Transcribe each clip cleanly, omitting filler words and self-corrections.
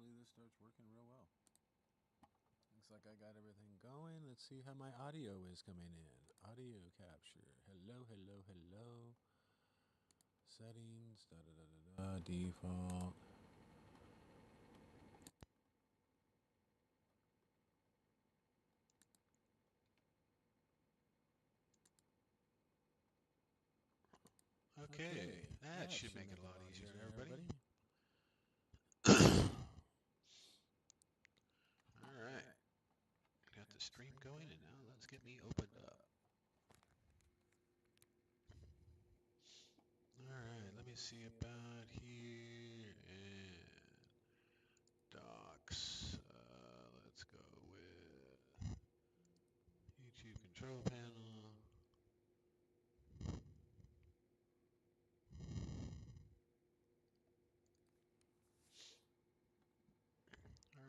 hopefully this starts working real well. Looks like I got everything going. Let's see how my audio is coming in. Audio capture. Hello, hello, hello. Settings. Da da da da da. Default. Okay, that should make it a lot easier, everybody. Alright, got the stream going, and now let's get me opened up. Alright, let me see about here, and docs. Let's go with YouTube control panel.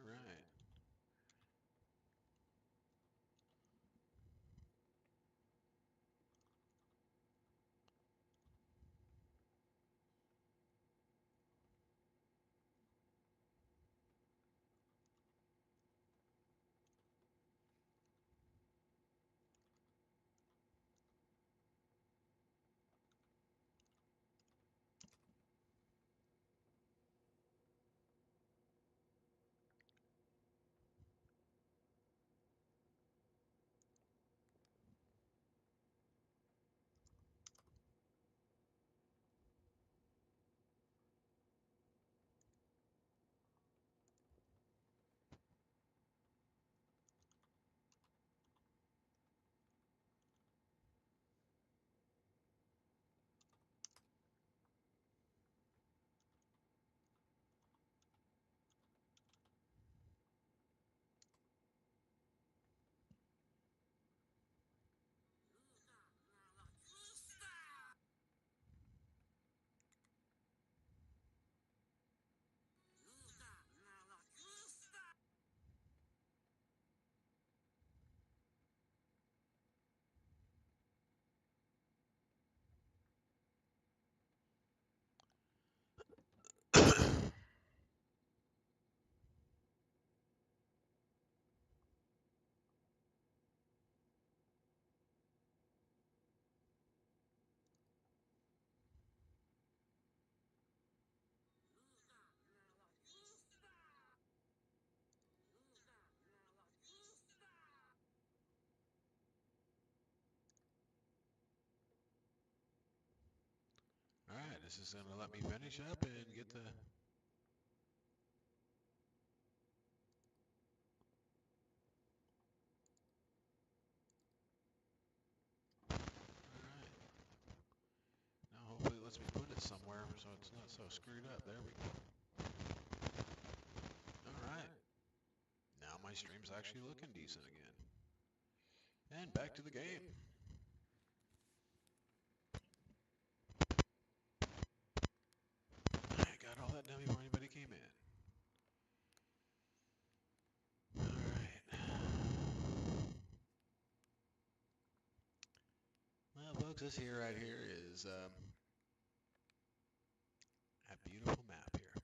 Alright. Alright, this is going to let me finish up and get the... Alright. Now hopefully it lets me put it somewhere so it's not so screwed up. There we go. Alright. Now my stream's actually looking decent again. And back to the game. I got all that done before anybody came in. Alright. Well, folks, this here right here is a beautiful map here.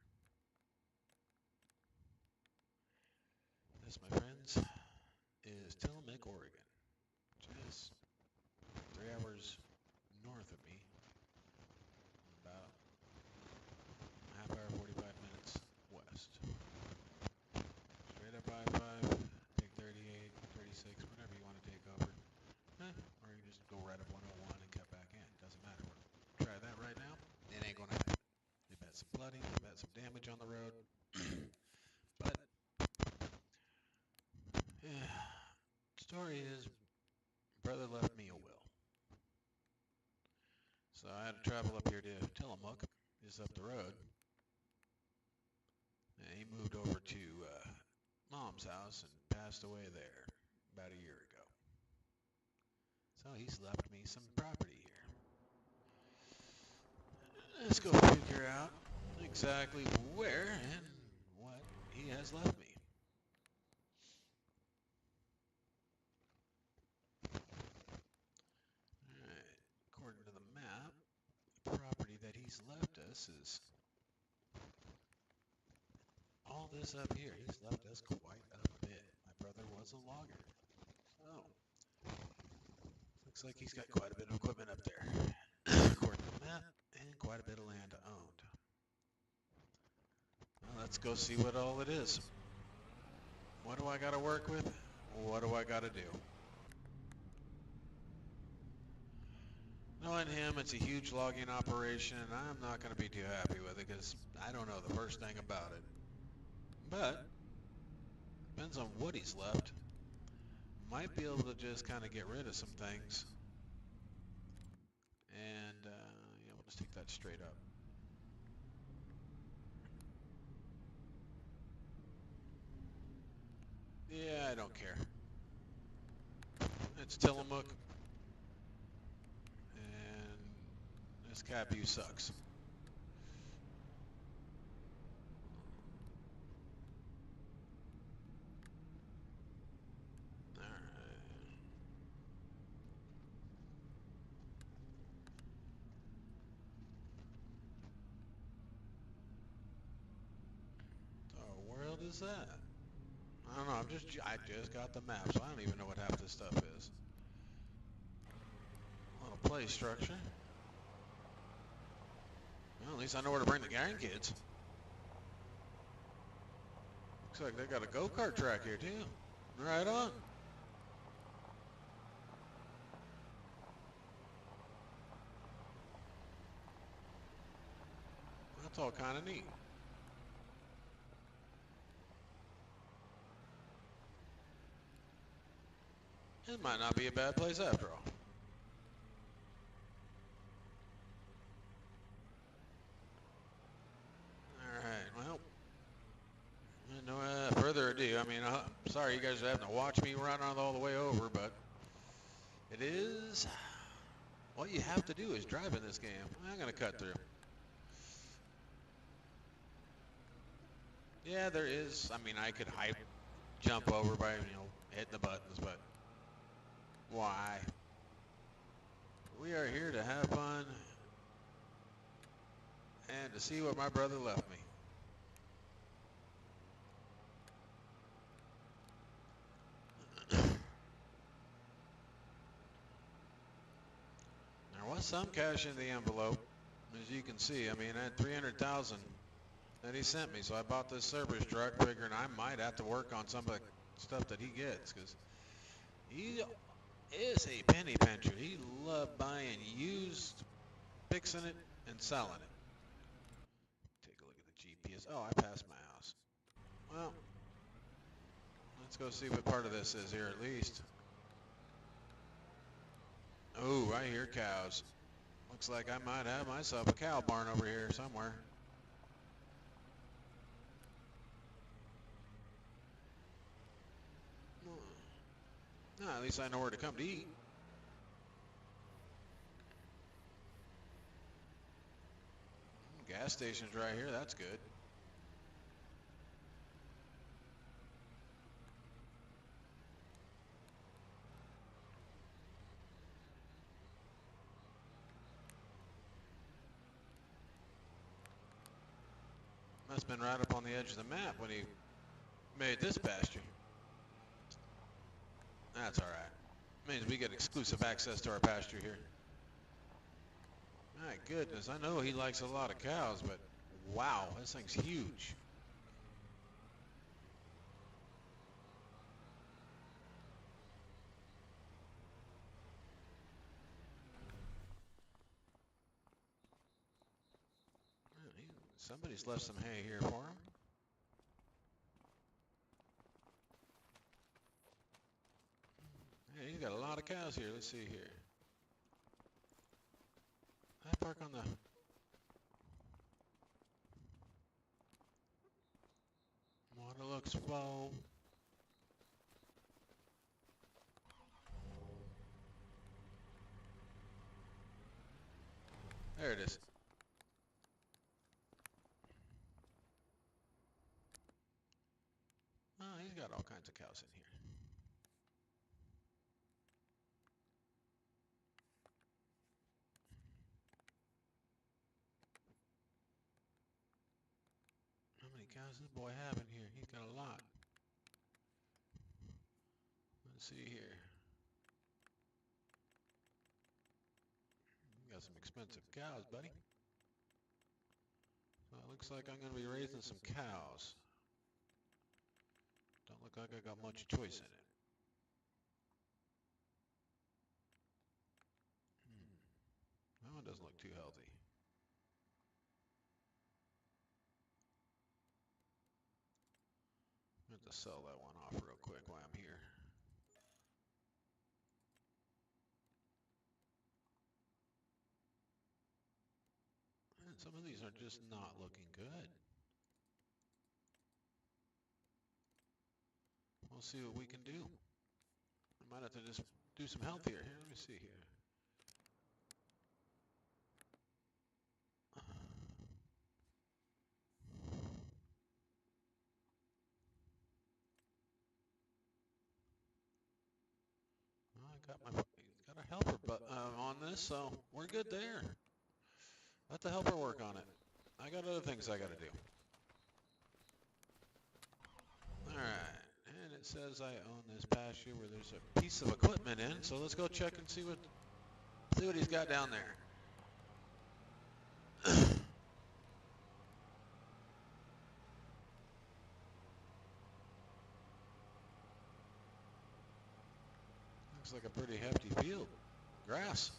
This, my friends, is Tillamook, Oregon, which is 3 hours north of me, about a half hour, 45 minutes west. Straight up I-5, take 38, 36, whatever you want to take over. Or you just go right up 101 and cut back in. Doesn't matter. We're gonna try that right now. It ain't gonna happen. They've had some flooding, they've had some damage on the road. But yeah, story is, brother left me a will. So I had to travel up here to Tillamook, just up the road. And he moved over to Mom's house and passed away there about a year ago. So he's left me some property here. Let's go figure out exactly where and what he has left me. Alright, according to the map, the property that he's left us is all this up here. He's left us quite a bit. My brother was a logger. Oh. Looks like he's got quite a bit of equipment up there. According to the map, and quite a bit of land owned. Well, let's go see what all it is. What do I got to work with? What do I got to do? Knowing him, it's a huge logging operation, and I'm not going to be too happy with it because I don't know the first thing about it. But, depends on what he's left. Might be able to just kind of get rid of some things. And, yeah, we'll just take that straight up. Yeah, I don't care. It's Tillamook. And this Capu sucks. What the world is that? I don't know. I just got the map, so I don't even know what half this stuff is. A little play structure. Well, at least I know where to bring the grandkids. Looks like they got a go-kart track here too. Right on. That's all kind of neat. It might not be a bad place after all. Alright, well, no further ado. I mean, sorry you guys are having to watch me run all the way over, but it is what you have to do is drive in this game. I'm going to cut through. Yeah, there is. I mean, I could jump over by, hitting the buttons, but why? We are here to have fun and to see what my brother left me. There was some cash in the envelope, as you can see. I mean, I had 300,000 that he sent me, so I bought this service truck, figuring I might have to work on some of the stuff that he gets, because he is a penny pincher. He loved buying used, fixing it, and selling it. Take a look at the GPS. Oh, I passed my house. Well, let's go see what part of this is here at least. Oh, I hear cows. Looks like I might have myself a cow barn over here somewhere. No, at least I know where to come to eat. Gas station's right here. That's good. Must have been right up on the edge of the map when he made this pasture. That's all right. Means we get exclusive access to our pasture here. My goodness, I know he likes a lot of cows, but wow, this thing's huge. Somebody's left some hay here for him. Yeah, he's got a lot of cows here. Let's see here. I park on the... Water looks full. There it is. Oh, he's got all kinds of cows in here. How many cows does this boy have in here? He's got a lot. Let's see here. You got some expensive cows, buddy. So it looks like I'm going to be raising some cows. Don't look like I got much choice in it. That one doesn't look too healthy. I have to sell that one off real quick while I'm here. And some of these are just not looking good. We'll see what we can do. I might have to just do some healthier. Here, let me see here. Got a helper on this, so we're good there. Let the helper work on it. I got other things I got to do. Alright, and it says I own this pasture where there's a piece of equipment in, so let's go check and see what he's got down there. Looks like a pretty hefty field. Grass.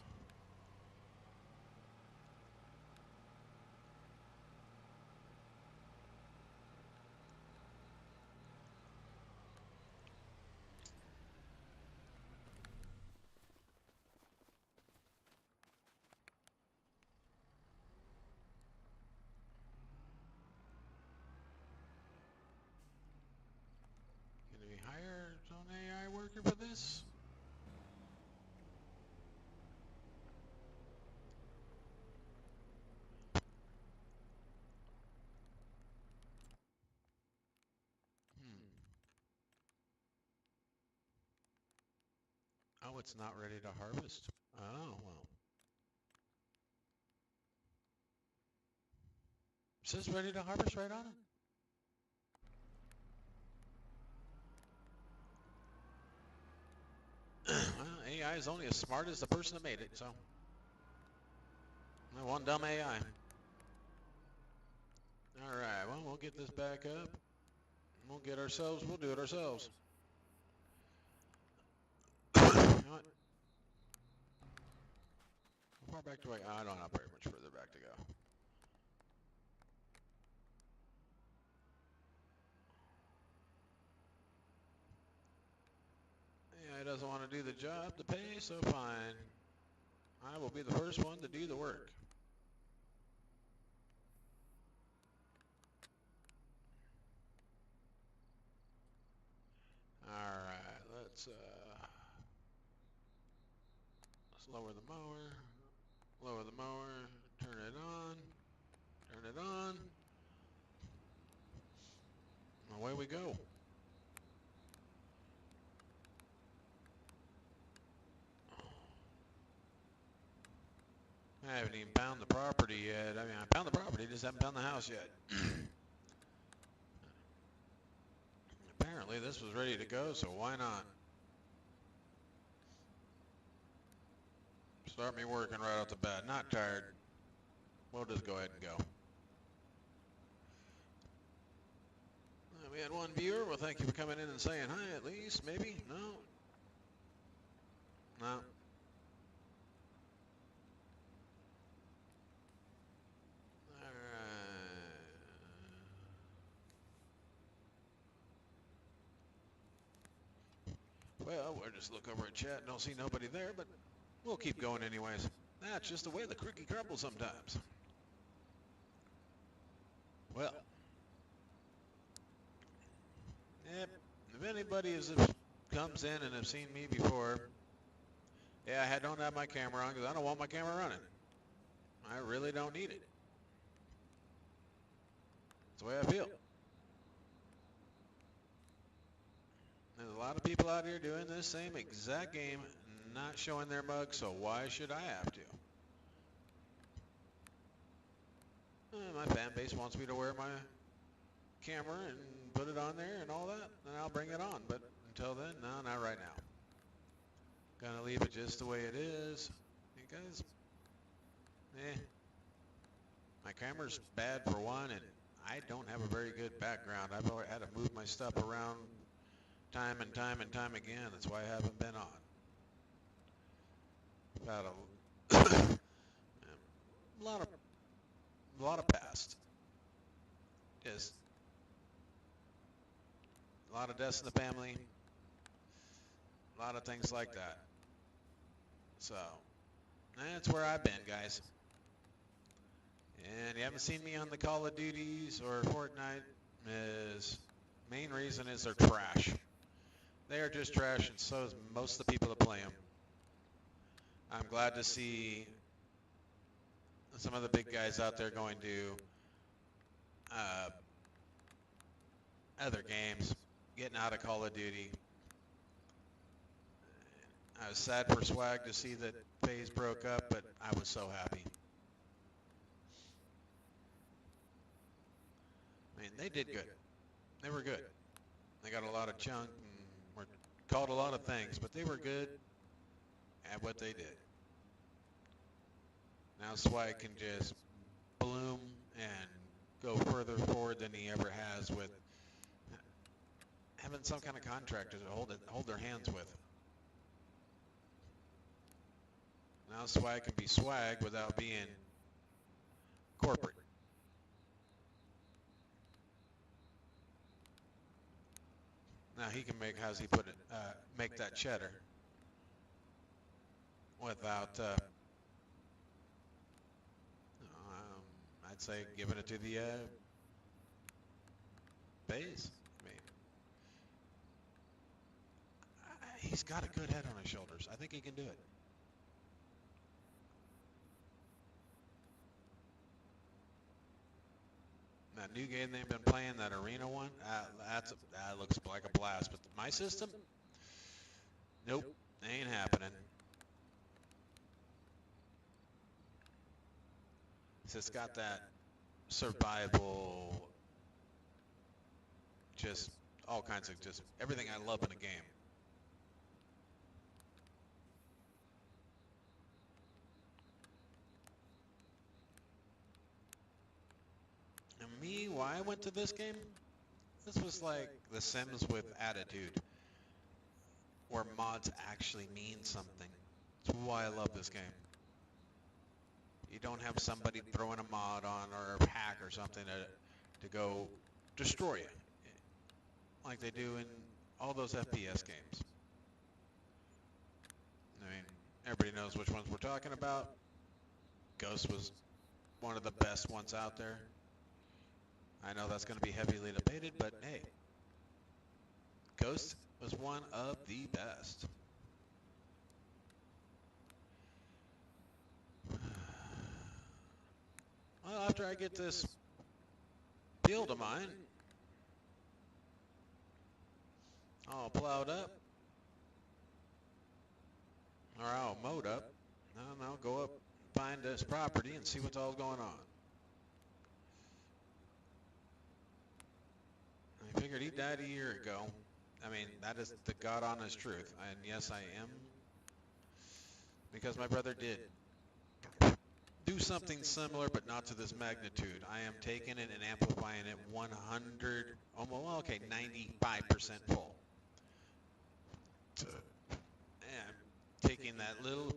Can we hire an AI worker for this? Oh, it's not ready to harvest. Oh, well. It says ready to harvest right on it. Well, AI is only as smart as the person that made it, so. One dumb AI. Alright, well, we'll get this back up. We'll do it ourselves. You know what? How far back do I don't have very much further back to go. AI doesn't want to do the job to pay, so fine. I will be the first one to do the work. Alright, let's lower the mower. Lower the mower. Turn it on. Turn it on. Away we go. I haven't even found the property yet. I mean, I found the property, just haven't found the house yet. Apparently this was ready to go, so why not? Start me working right off the bat. Not tired. We'll just go ahead and go. We had one viewer. Well, thank you for coming in and saying hi at least. Maybe? No? No. Alright. Well, we'll just look over at chat. Don't see nobody there, but we'll keep going anyways. That's just the way the cookie crumbles sometimes. Well. Yep. If anybody comes in and have seen me before, yeah, I don't have my camera on because I don't want my camera running. I really don't need it. That's the way I feel. There's a lot of people out here doing this same exact game, not showing their mug, so why should I have to? My fan base wants me to wear camera and put it on there and all that, then I'll bring it on. But until then, no, not right now. Gonna leave it just the way it is. Because, my camera's bad for one, and I don't have a very good background. I've already had to move my stuff around time and time and time again. That's why I haven't been on. About a lot of past. Just a lot of deaths in the family. A lot of things like that. So, that's where I've been, guys. And you haven't seen me on the Call of Duties or Fortnite. Main reason is they're trash. They are just trash, and so is most of the people that play them. I'm glad to see some of the big guys out there going to other games, getting out of Call of Duty. I was sad for Swag to see that FaZe broke up, but I was so happy. I mean, they did good. They were good. They got a lot of chunk and were called a lot of things, but they were good at what they did. Now Swag can just bloom and go further forward than he ever has with having some kind of contractor to hold their hands with. Now Swag can be Swag without being corporate. Now he can make, how's he put it, make that cheddar without, I'd say giving it to the FaZe. I mean, he's got a good head on his shoulders. I think he can do it. That new game they've been playing, that arena one, that looks like a blast. But my system, nope, ain't happening. It's got that survival, just all kinds of, just everything I love in a game. And me, why I went to this game? This was like The Sims with attitude, where mods actually mean something. That's why I love this game. You don't have somebody throwing a mod on or a hack or something to go destroy you, like they do in all those FPS games. I mean, everybody knows which ones we're talking about. Ghost was one of the best ones out there. I know that's going to be heavily debated, but hey, Ghost was one of the best. Well, after I get this field of mine all plowed up, or all mowed up, and I'll go up and find this property and see what's all going on. I figured he died a year ago. I mean, that is the God honest truth. And yes, I am, because my brother did do something similar, but not to this magnitude. I am taking it and amplifying it 100, well, okay, 95% full. And taking that little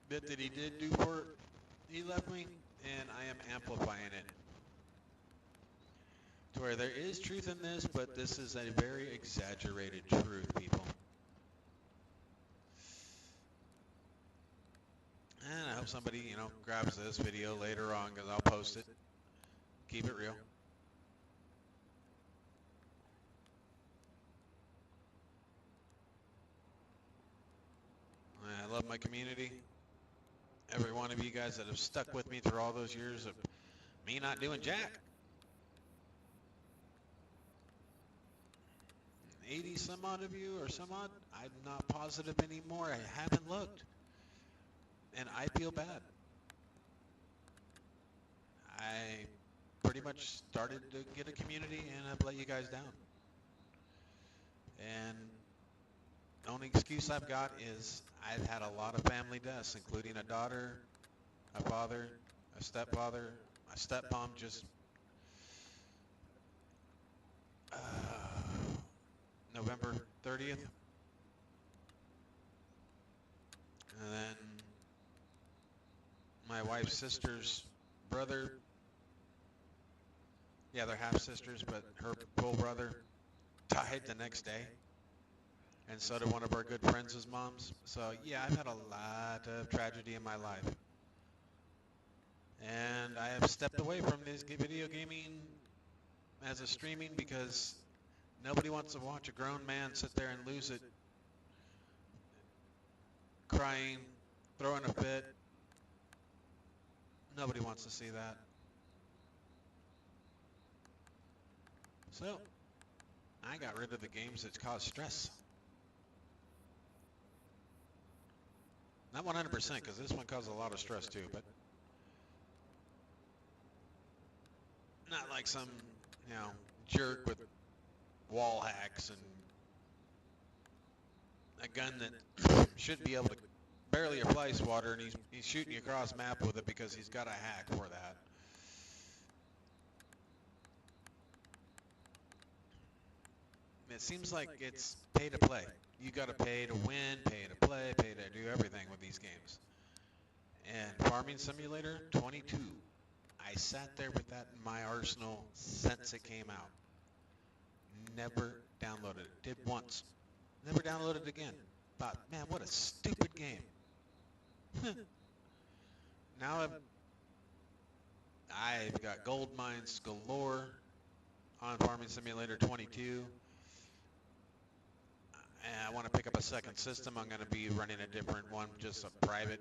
bit that he did do for, he left me, and I am amplifying it to where there is truth in this, but this is a very exaggerated truth, people. And I hope somebody, grabs this video later on, because I'll post it. Keep it real. I love my community. Every one of you guys that have stuck with me through all those years of me not doing jack. 80 some odd of you or some odd, I'm not positive anymore. I haven't looked. And I feel bad. I pretty much started to get a community and I've let you guys down. And the only excuse I've got is I've had a lot of family deaths, including a daughter, a father, a stepfather, a stepmom just November 30th. And then my wife's sister's brother, yeah, they're half sisters, but her full brother died the next day. And so did one of our good friends' moms. So yeah, I've had a lot of tragedy in my life. And I have stepped away from this video gaming as a streaming because nobody wants to watch a grown man sit there and lose it, crying, throwing a fit. Nobody wants to see that. So I got rid of the games that cause stress. Not 100%, because this one causes a lot of stress too, but not like some, jerk with wall hacks and a gun that should be able to barely apply swatter, and he's shooting you across map with it because he's got a hack for that. It seems like it's pay to play. You got to pay to win, pay to play, pay to do everything with these games. And Farming Simulator 22, I sat there with that in my arsenal since it came out. Never downloaded it. Did once. Never downloaded it again. Thought, man, what a stupid game. Now I've got gold mines galore on Farming Simulator 22. And I want to pick up a second system. I'm going to be running a different one, just a private.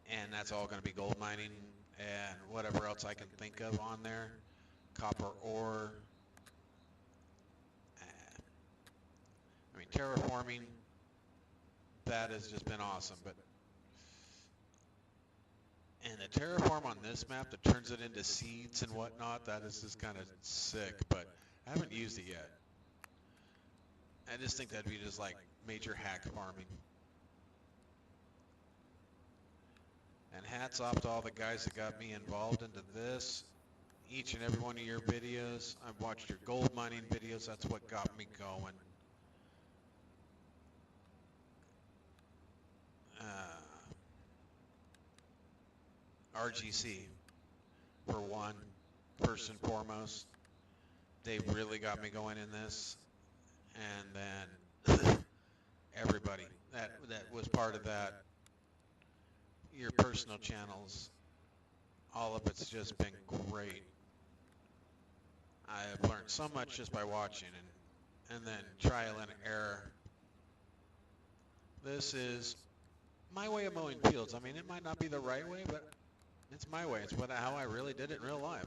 And that's all going to be gold mining and whatever else I can think of on there. Copper ore. I mean, terraforming, that has just been awesome. And the terraform on this map that turns it into seeds and whatnot, that is just kind of sick, but I haven't used it yet. I just think that'd be just like major hack farming. And hats off to all the guys that got me involved into this. Each and every one of your videos. I've watched your gold mining videos. That's what got me going. RGC, for one, first and foremost. They really got me going in this. And then everybody that was part of that. Your personal channels, all of it's just been great. I have learned so much just by watching and then trial and error. This is my way of mowing fields. I mean, it might not be the right way, but it's my way. It's how I really did it in real life.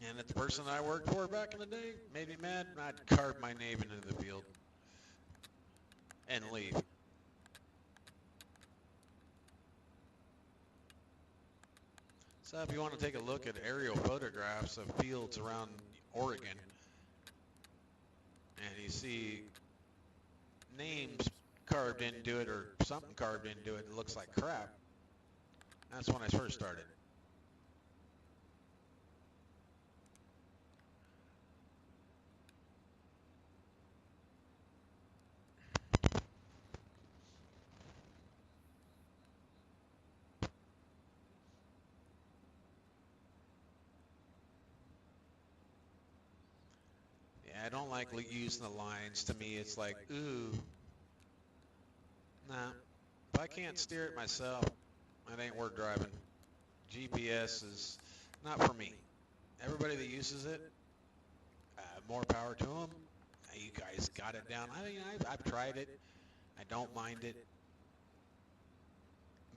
And if the person I worked for back in the day made me mad, I'd carve my name into the field and leave. So if you want to take a look at aerial photographs of fields around Oregon, and you see names carved into it or something carved into it that looks like crap, that's when I first started. I don't like using the lines. To me, it's like, ooh, nah. If I can't steer it myself, it ain't worth driving. GPS is not for me. Everybody that uses it, more power to them. You guys got it down. I mean, I've tried it. I don't mind it.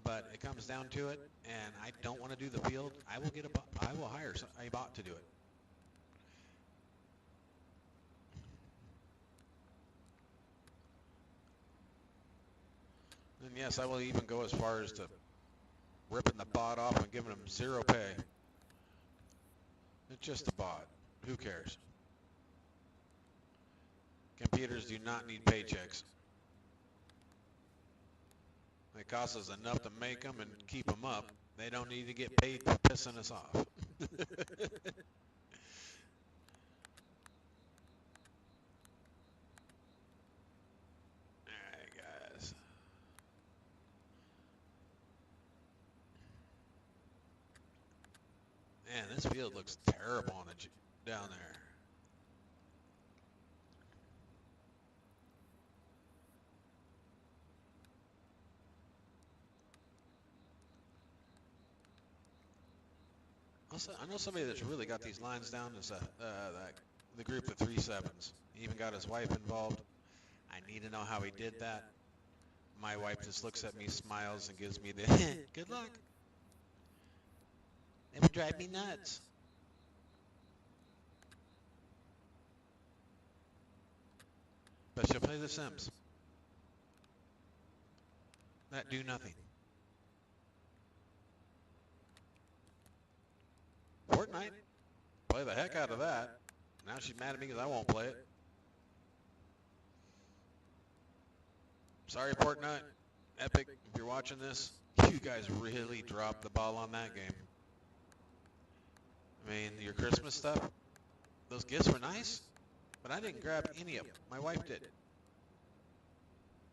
But it comes down to it, and I don't want to do the field. I will hire a bot to do it. And yes, I will even go as far as to ripping the bot off and giving them 0 pay. It's just a bot. Who cares? Computers do not need paychecks. It costs us enough to make them and keep them up. They don't need to get paid for pissing us off. Alright, guys. Man, this field looks terrible on the down there. Also, I know somebody that's really got these lines down is the group of 3-7s. He even got his wife involved. I need to know how he did that. My wife just looks at me, smiles, and gives me the good luck. It would drive me nuts. But she'll play The Sims. That do nothing. Fortnite. Play the heck out of that. Now she's mad at me because I won't play it. Sorry, Fortnite. Epic, if you're watching this, you guys really dropped the ball on that game. I mean, your Christmas stuff, those gifts were nice, but I didn't grab any of them. My wife did.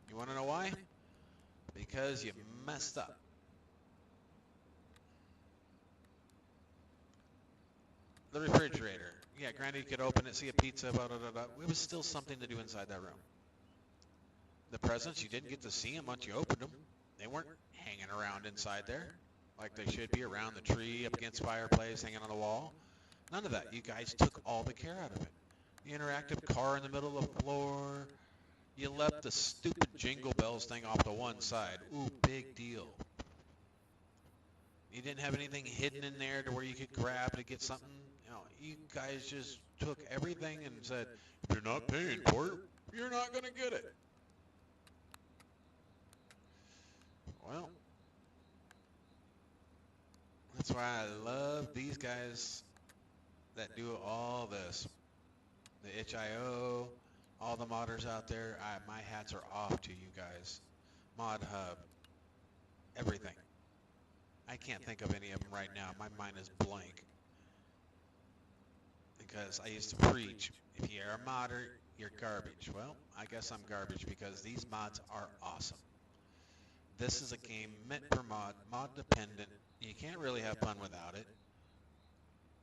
You want to know why? Because you messed up. The refrigerator. Yeah, granted, you could open it, see a pizza, blah, blah, blah, blah. It was still something to do inside that room. The presents, you didn't get to see them once you opened them. They weren't hanging around inside there like they should be, around the tree, up against fireplace, hanging on the wall. None of that. You guys took all the care out of it. The interactive car in the middle of the floor. You left the stupid Jingle Bells thing off to one side. Ooh, big deal. You didn't have anything hidden in there to where you could grab to get something. You know, you guys just took everything and said, if you're not paying for it, you're not going to get it. Well, that's why I love these guys that do all this. The itch.io, all the modders out there, my hats are off to you guys. Mod Hub, everything. I can't think of any of them right now. My mind is blank. Because I used to preach, if you're a modder, you're garbage. Well, I guess I'm garbage because these mods are awesome. This is a game meant for mod dependent. You can't really have fun without it.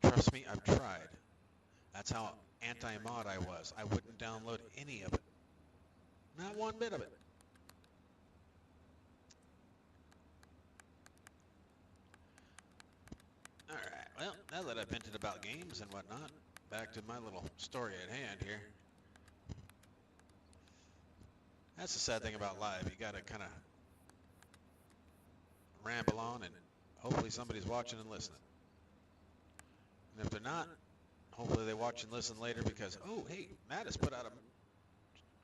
Trust me, I've tried. That's how anti-mod I was. I wouldn't download any of it. Not one bit of it. Alright, well, now that I've vented about games and whatnot, back to my little story at hand here. That's the sad thing about live. You gotta kind of ramble on and hopefully somebody's watching and listening. And if they're not, hopefully they watch and listen later because, oh, hey, Mattis put out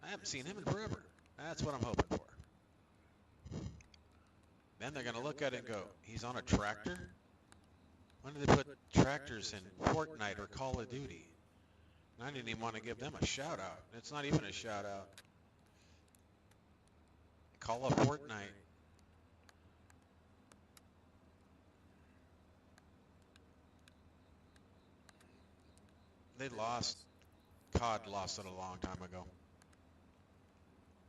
I haven't seen him in forever. That's what I'm hoping for. Then they're going to look at it and go, he's on a tractor? When did they put tractors in Fortnite or Call of Duty? And I didn't even want to give them a shout out. It's not even a shout out. Call of Fortnite. They lost. COD lost it a long time ago.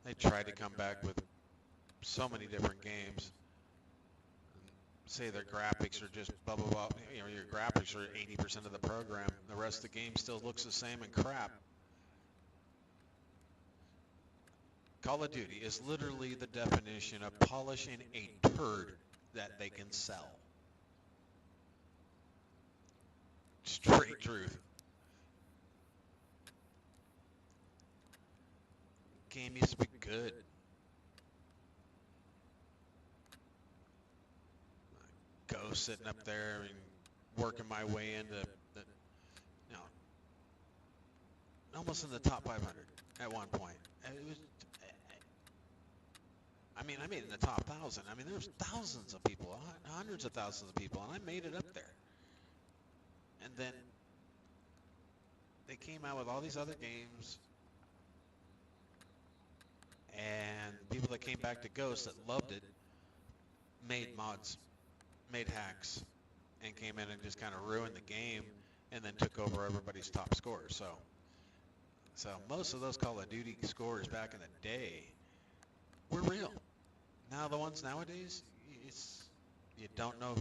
They tried to come back with so many different games. Say their graphics are just blah, blah, blah. You know, your graphics are 80% of the program. The rest of the game still looks the same and crap. Call of Duty is literally the definition of polishing a turd that they can sell. Straight truth. Game used to be good. Go sitting up there and working my way into the, you know, almost in the top 500 at one point. I mean, I made it in the top 1,000. I mean, there's thousands of people, hundreds of thousands of people, and I made it up there. And then they came out with all these other games, and people that came back to Ghost that loved it made mods, made hacks, and came in and just kind of ruined the game, and then took over everybody's top scores. So most of those Call of Duty scores back in the day were real. Now the ones nowadays, you don't know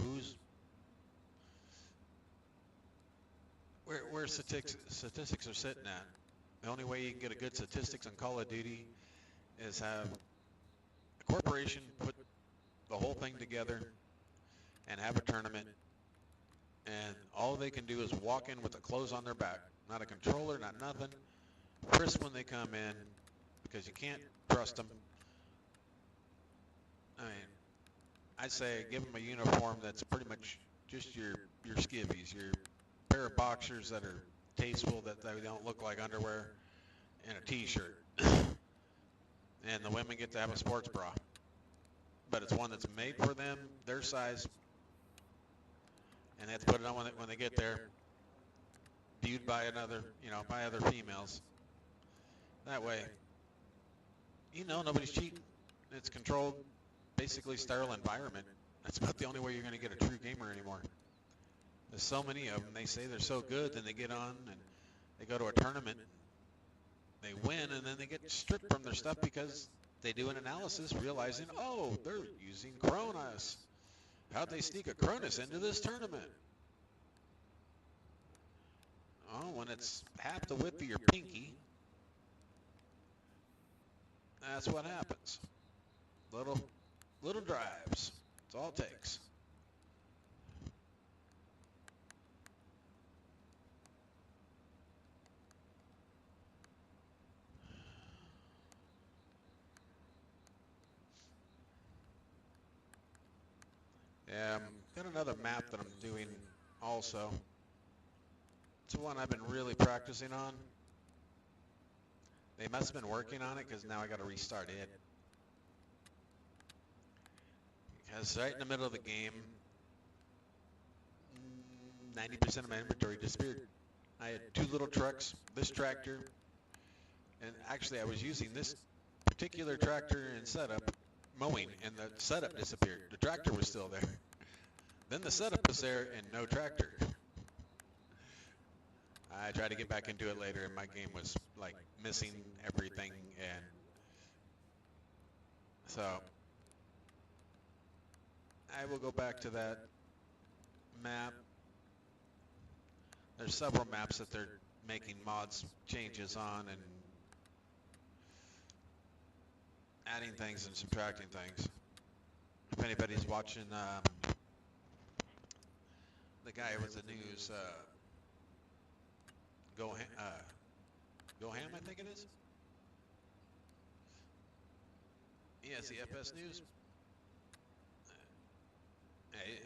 where statistics are sitting at. The only way you can get a good statistics on Call of Duty is have a corporation put the whole thing together and have a tournament, and all they can do is walk in with the clothes on their back, not a controller, not nothing, crisp when they come in, because you can't trust them. I mean, I say give them a uniform that's pretty much just your skivvies, your pair of boxers that are tasteful, that they don't look like underwear, and a t-shirt. And the women get to have a sports bra, but it's one that's made for them, their size, and they have to put it on when they get there, viewed by by other females. That way, nobody's cheating. It's controlled, basically sterile environment. That's about the only way you're going to get a true gamer anymore. There's so many of them. They say they're so good, then they get on and they go to a tournament, they win, and then they get stripped from their stuff because they do an analysis realizing, oh, they're using Cronus. How'd they sneak a Cronus into this tournament? Oh, when it's half the width of your pinky, that's what happens. Little drives. That's all it takes. Yeah, got another map that I'm doing also. It's one I've been really practicing on. They must have been working on it because now I got to restart it. Because right in the middle of the game, 90% of my inventory disappeared. I had 2 little trucks, this tractor, and actually I was using this particular tractor in setup, mowing, and the setup disappeared. The tractor was still there. Then the setup was there and no tractor. I tried to get back into it later and my game was like missing everything, and so I will go back to that map. There's several maps that they're making mods changes on and adding things and subtracting things. If anybody's watching the guy with the news, Go Ham, I think it is. Yes, the FS News. Hey,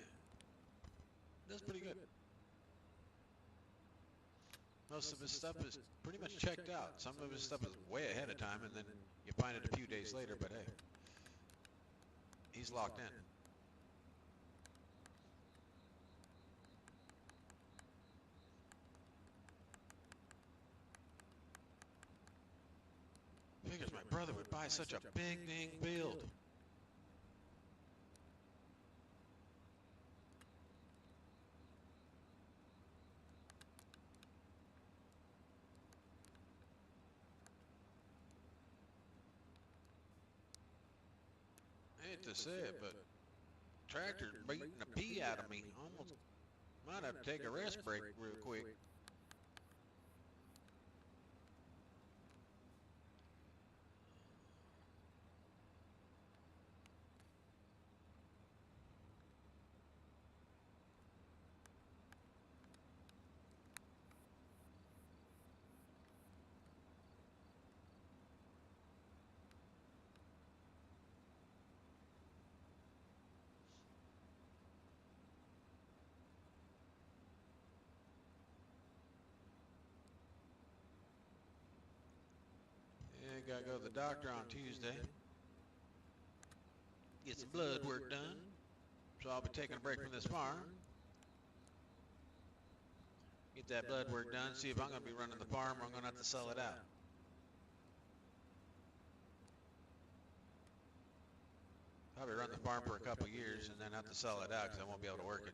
does pretty good. Most of his stuff is pretty much checked out. Some of his stuff is way ahead of time, and then you find it a few days later, but hey, he's locked in. Figures my brother would buy such a big dang build. I hate to say it, but tractor beating the pee out of me. Almost might have to take a rest break real quick. Yeah, gotta go to the doctor on Tuesday. get some blood work done. So I'll be taking a break from this farm. Get that blood work done. See if I'm going to be running the farm or I'm going to have to sell it out. Probably run the farm for a couple years and then have to sell it out because I won't be able to work it.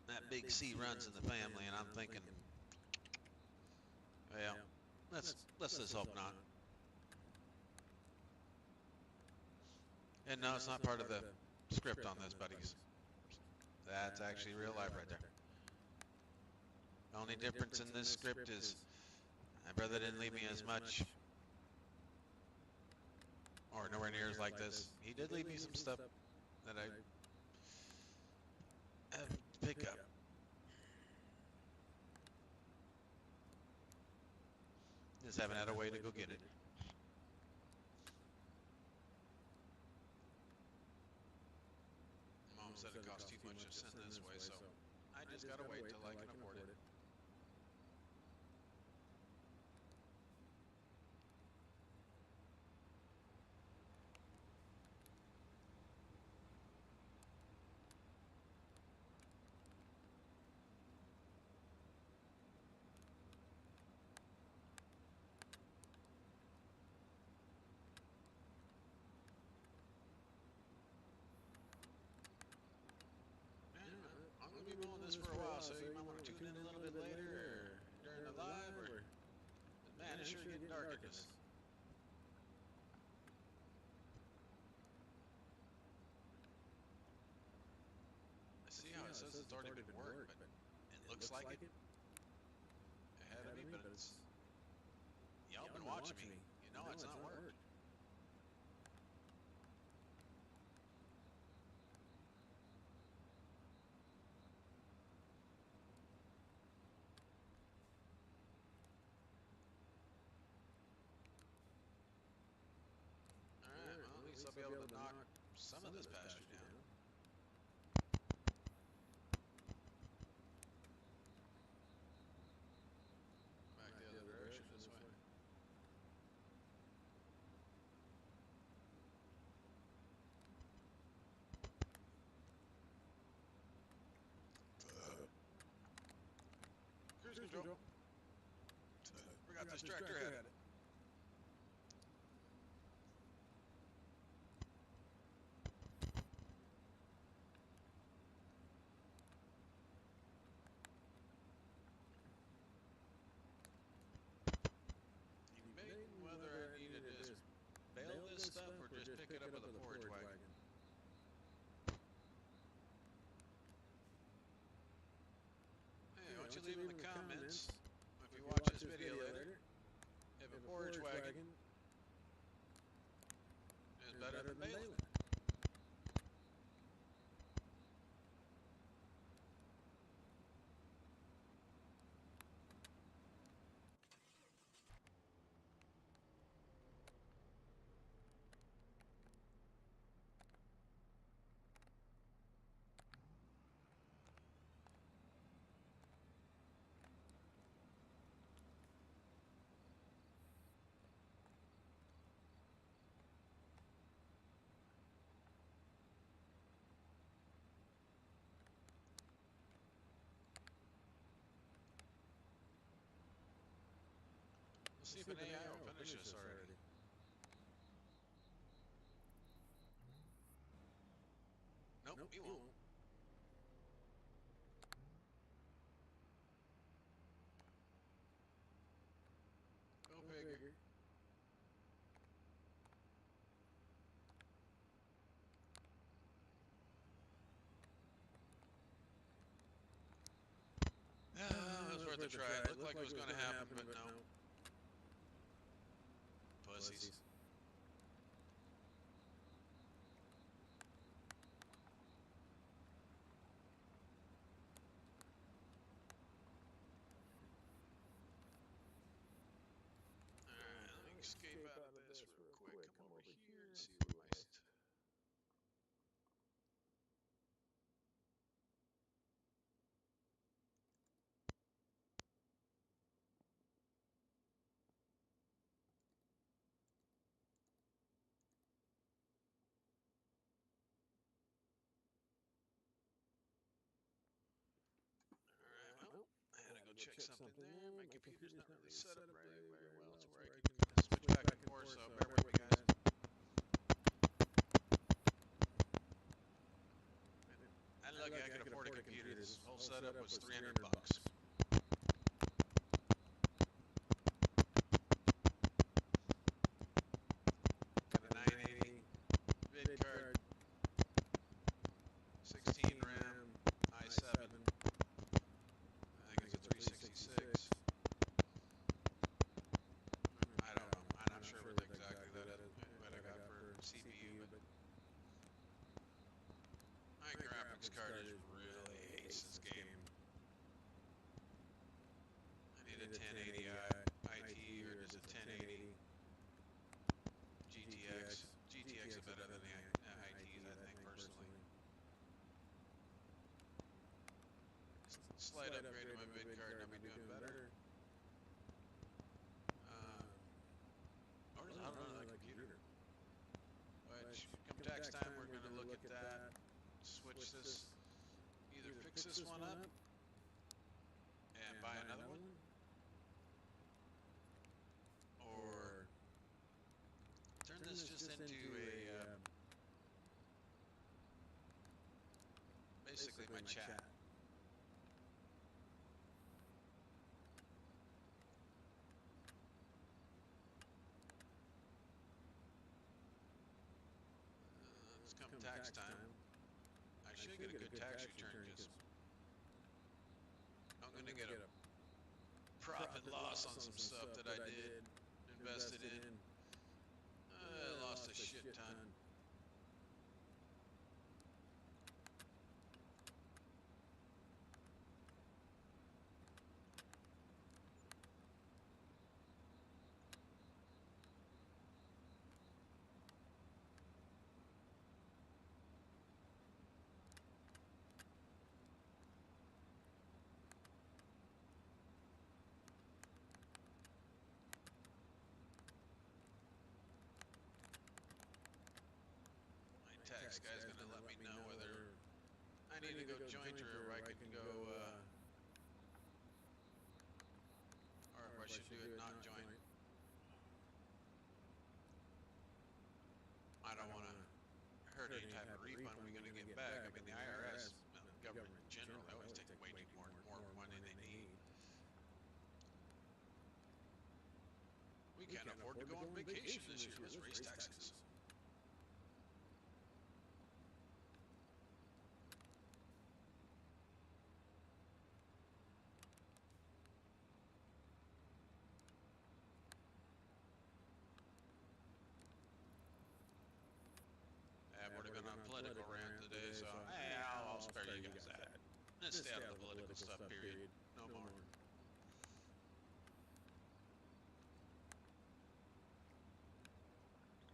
That big C runs in the family, and I'm thinking, well, let's just hope not. And no, it's not part of the script on this, buddies. That's actually real life right there. The only difference in this script is my brother didn't leave me as much, or nowhere near as like this. He did leave me some stuff that I have to pick up. Just haven't had a way to go get it. Mom said it costs too much to send this way, so I just gotta wait till I can afford it. I'm gonna be mowing this for a while, so you might want to tune in a little bit later or during the live, or man, it's sure getting dark in this. I see how it says it's already been worked, but it looks like it ahead of me, but it's y'all been watching me. You know it's not worked. Alright, well, at least I'll be able to knock some of this pasture down. Back the other direction, this way. Cruise control. Forgot this tractor had it. Debating whether I needed to just bale this stuff or just pick it up with a forage wagon. Hey, why don't you leave in the comments if you watch this video later if a forage wagon is better than baling. Let's see if an AI will finish this already. Nope, he won't. Go figure. It was worth a try. It looked like it was going to happen, but no. Pussies. Alright, let me escape out of this real quick. Come over here and see what my... my computer's not really set up very well to where I can switch back and forth, so bear with me, guys. I'm lucky I could afford a computer. This whole setup was $300. Got a 980 vid card, 16 RAM, i7. I think it's a 366. I don't know. I'm not sure what exactly that is, what I got for CPU, but my graphics card really hates this game. I need a 1080 IT or just a 1080 GTX. GTX is better than the ITs, I think, personally. Slight upgrade to my vid card and I'll be doing better. Or just I don't know the computer. Which, come tax time, we're going to look at that, switch this, either fix this one up and buy another one, or turn this just into a, basically my chat. It's come tax time. I should get a good tax return because I'm going to get a profit loss on some stuff that I did, invested in. I lost a shit ton. Tax guy's gonna let me know whether I need to go joint or I can go, or if I should do it not joint. I don't want to hurt any type of refund we're gonna get back. I mean, the IRS, government in general, they always take way more money than they need. We can't afford to go on vacation this year. Let's raise taxes. We're going on a political rant today, so hey, I'll spare you guys that. Let's stay out of the political stuff, period. No more.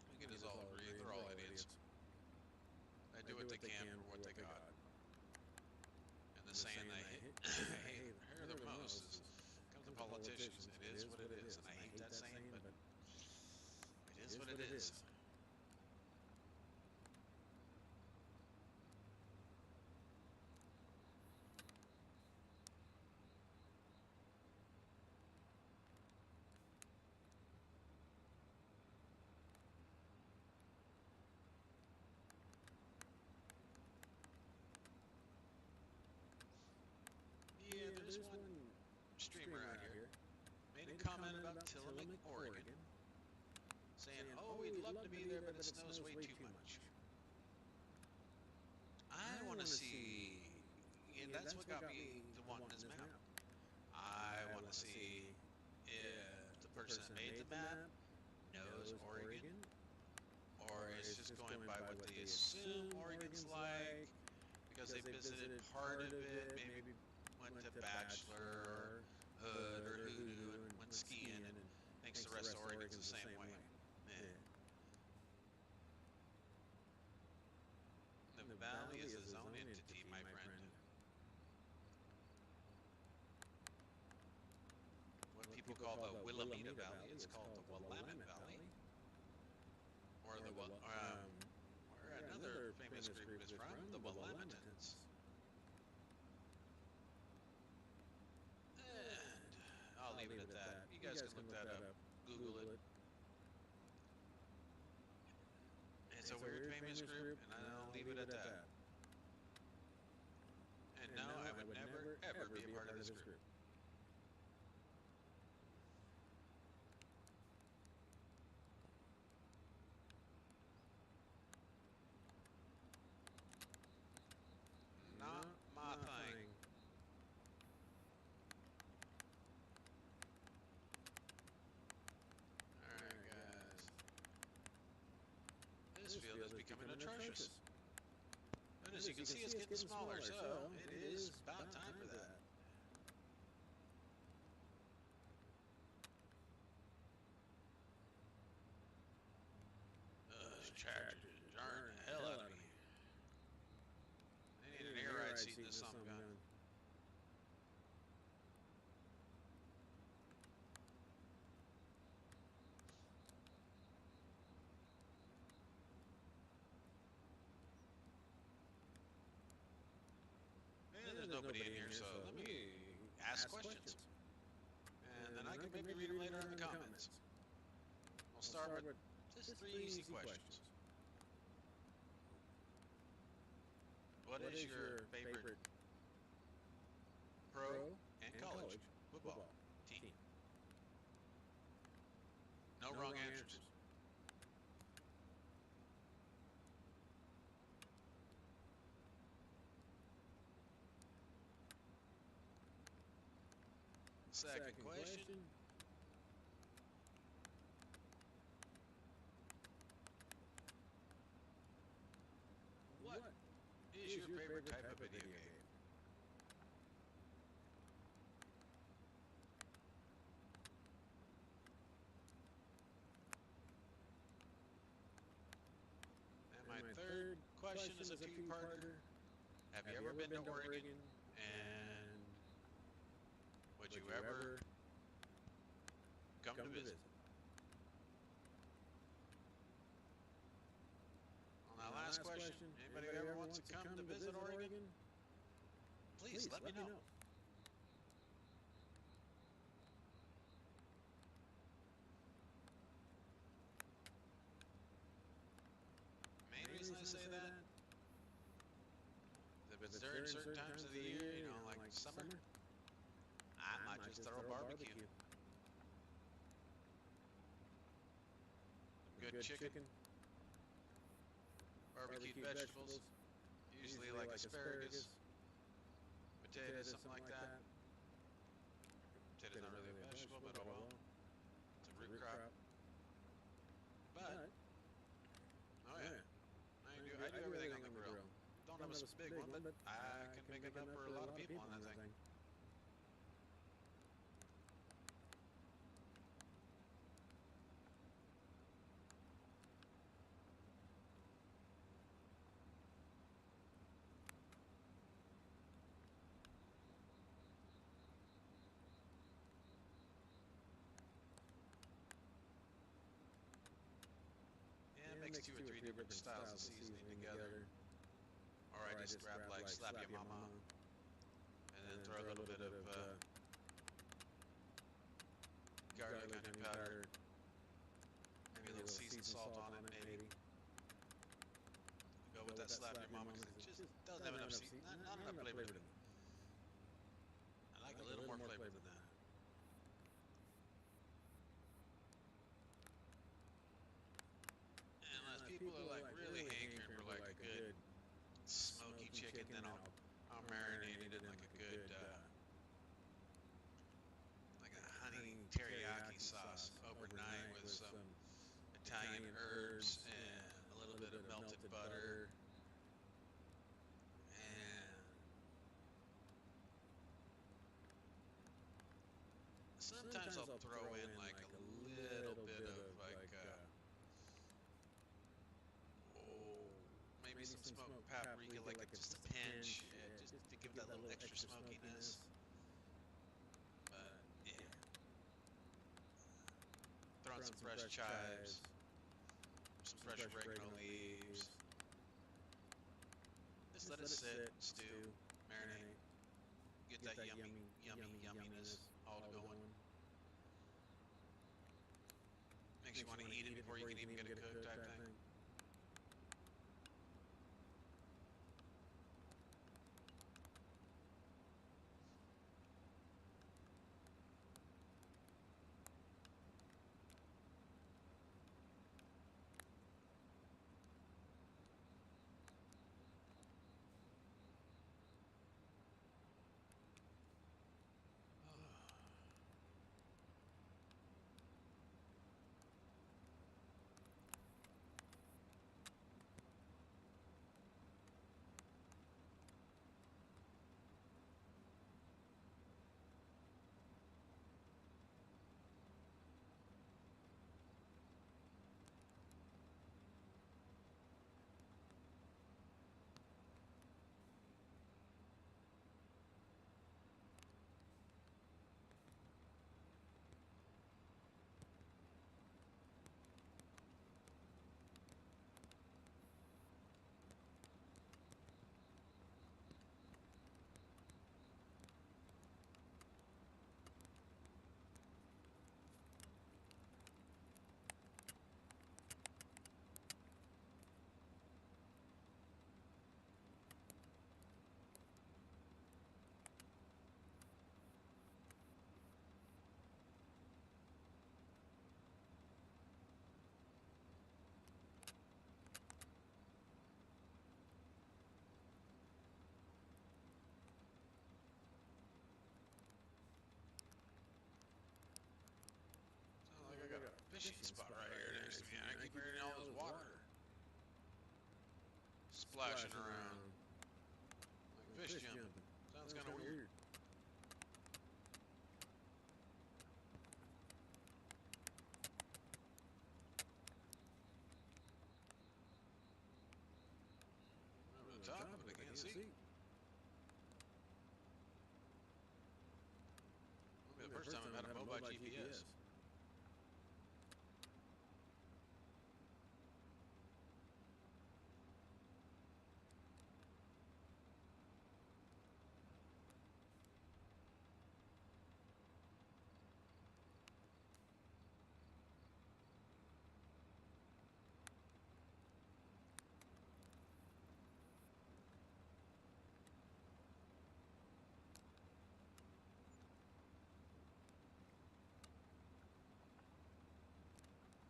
We can just all agree, they're all idiots. They do what they can for what they got. And the saying I hear the most is, comes to politicians, it is what it is. And I hate that saying, but it is what it is. Yeah, there's one streamer out here made a comment about Tillamook, Oregon, saying, oh, we'd love to be there, but it snows way too much. I want to see, and that's what got me to wanting this map. I want to see if the person that made the map knows Oregon, or is just going by what they assume Oregon's like, because they visited part of it, maybe went to Bachelor or Hood or Hoodoo and went skiing and thinks the rest of Oregon's the same way. The valley is its own entity, my friend. What people call the Willamette Valley, it's called the Willamette Valley. Or the where another famous group is from, the Willamettans. And I'll leave that up. Google it. It's a weird, famous group, and I'll leave it at that. And no, I would never, ever be a part of this group. Not my thing. Alright, guys. This field is becoming atrocious. And as you can see, it's getting smaller, so it is about time for that. Those tractors jarring the hell out of me. They need an air ride seat in this something gun. And there's nobody in here, so let me ask questions. And then I can maybe read them later in the comments. We'll start with just 3 easy questions. What is your favorite pro and college football team? No wrong answers. Second question. What is your favorite type of video game? And my third question is a two-parter. Have you ever been to Oregon? And would you ever come to visit? On that last question, anybody who ever wants to come to visit Oregon, please let me know. Main reason I say that, if it's during certain times of the year, you know, like summer, I might just throw a barbecue. Good chicken, barbecued vegetables, usually like asparagus, potatoes, something like that. Potatoes not really a vegetable, but oh well. It's a root crop. But, oh yeah, I do everything on the grill. Don't have a big one, but I can make enough for a lot of people on that thing. Mix 2 or 3 different styles of seasoning together. Or I just grab like Slap Ya Mama and then throw a little bit of garlic onion powder, maybe a little seasoned salt on it, maybe. Go with that Slap Ya Mama because it just doesn't have enough seasoning, not enough flavor to me. I like a little more flavor than that. People are like really hankering for like a good smoky chicken, then I'll marinate it in like a good like a honey teriyaki sauce overnight with some Italian herbs and a little bit of melted butter and sometimes I'll throw in like a little bit of like maybe some smoked paprika, like just a pinch, just to give that little extra smokiness. But yeah, throw in some fresh chives, some fresh oregano leaves. Just let it sit, stew, marinate, get that yumminess all going. makes you want to eat it before you can even get it cooked type thing. Sounds like I got a fishing spot right here next to me. I keep hearing all this water splashing around. Like fish jumping. Sounds kind of weird. Over the top of it, I can't see. It'll be the first time I've had a mobile GPS.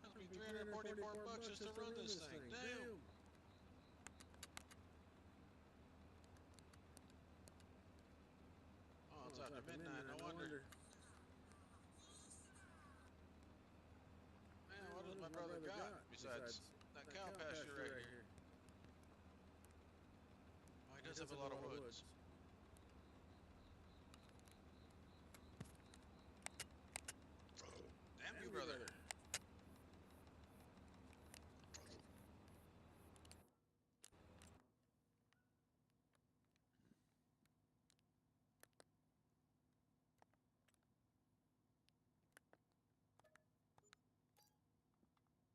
Must be $344 just to run this thing. Damn. Oh, it's after midnight. No wonder. Man, what has my brother got besides that cow pasture right here? Oh, he does have a lot of woods. Damn you, brother.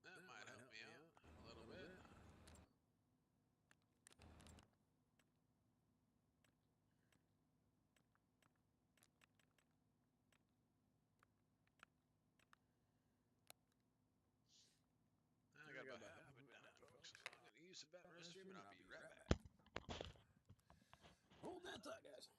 That might help me out a little bit. I got about half of it done, folks. I'm going to use the bathroom restroom and I'll be right back. Hold that thought, guys.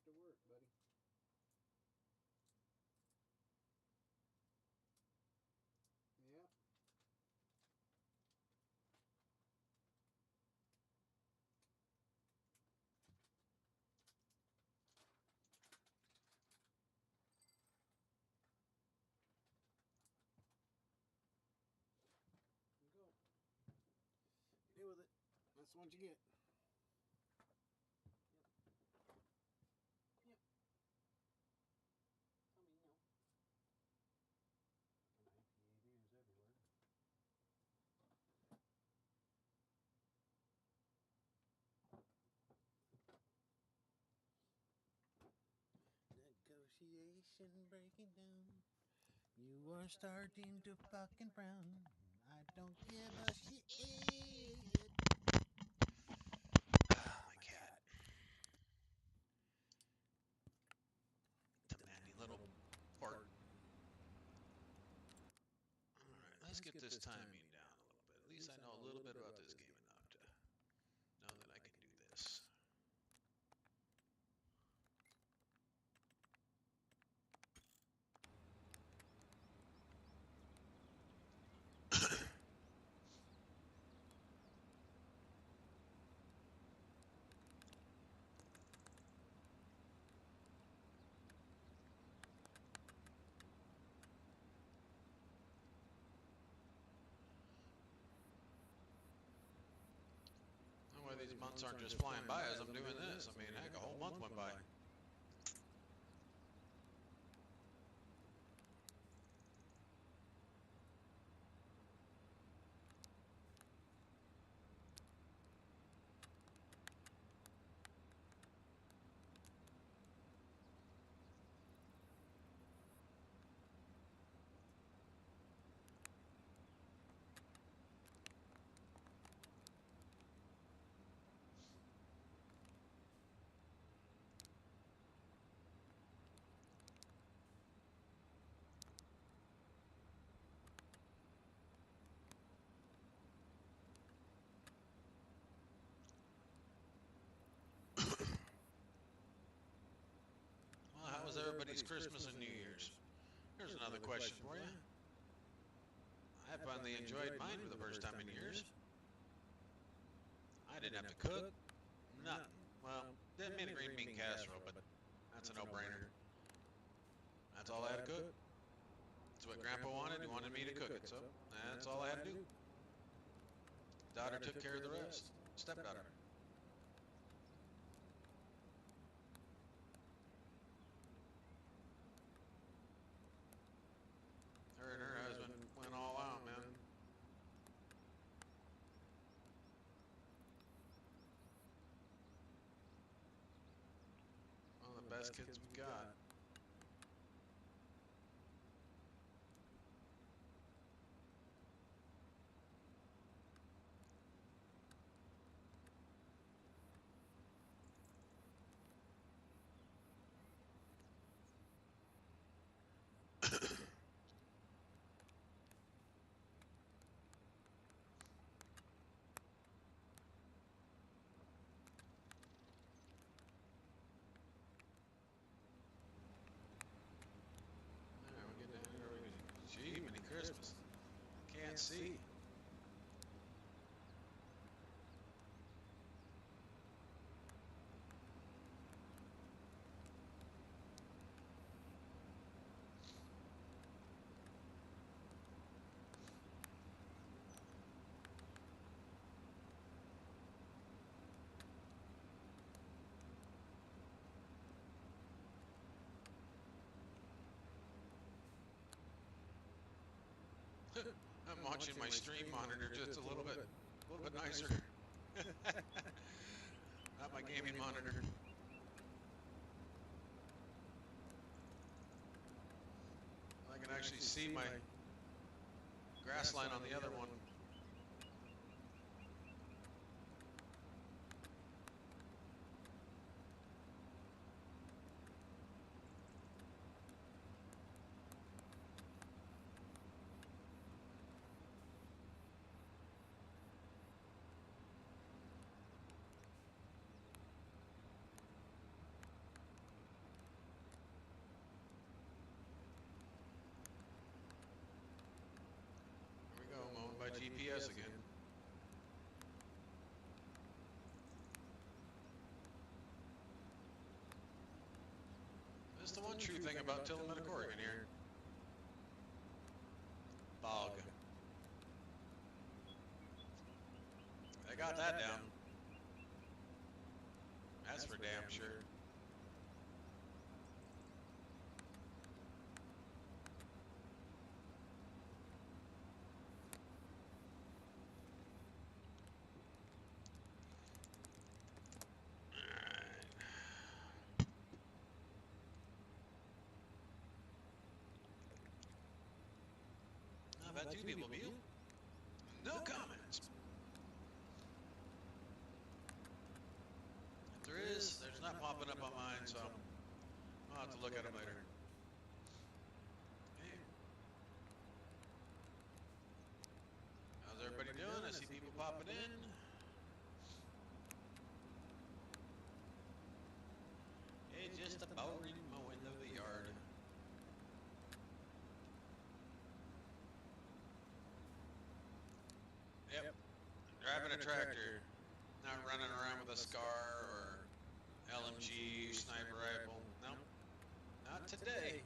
to work, buddy. Yeah. Go. Deal with it. That's what you get. Yep. Yep. Tummy, no. An IPAD is everywhere. Negotiation breaking down. You are starting to fucking frown. I don't give a shit. Ah, my cat. Demanding little fart. Alright, let's get this timing down a little bit. At least I know a little bit about this game enough to know that I can do this. Why these months aren't just flying by as I'm doing this. I mean, heck, a whole month went by. Well, how was everybody's Christmas and New Year's? Here's another question for you. I finally enjoyed mine for the first time in years. I didn't have to cook. Nothing. Well, didn't mean a green bean casserole, but that's a no-brainer. That's all I had to cook. That's what Grandpa wanted. He wanted me to cook it, so that's all I had to do. Daughter took care of the rest. Stepdaughter. Her and her husband went all out, man. One of the best kids we got. Gee, many Christmas. Can't see. I'm watching my stream monitor just a little bit nicer. Not my gaming monitor. I can actually see my grass line on the other one. GPS again. That's the one true thing about Tillamook, Oregon here. Fog. They got that down. That's for damn sure. I've had two people view. No comments. If there is, there's not popping up on mine, so I'll have to look at them later. Hey. How's everybody doing? I see people popping in. It's just about mowing of the yard. Yep. Driving a tractor. Not running around with a SCAR or LMG, sniper rifle. Nope. Not today.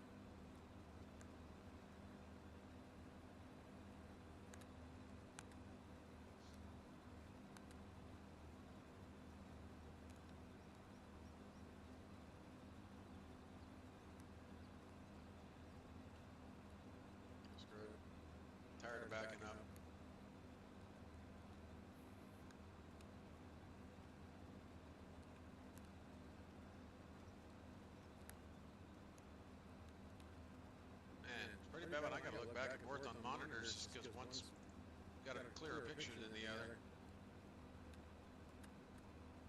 Screw it. Tired of backing up. Pretty bad when I gotta look back and forth on monitors just because one's got a clearer picture than the other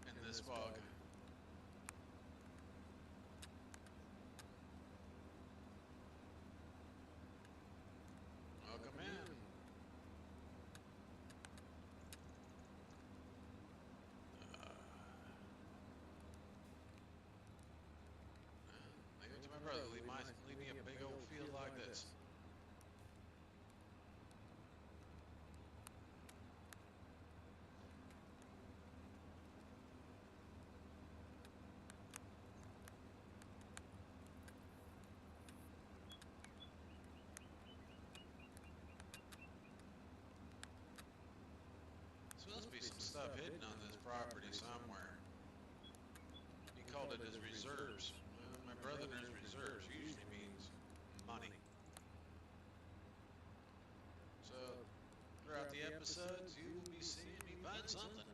in this fog. Welcome in. Leave it to my brother. Leave me a big old field like this. Supposed to be some stuff hidden on this property somewhere. He called it his reserves. My brother knows reserves usually means money. So throughout the episodes, you will be seeing me find something.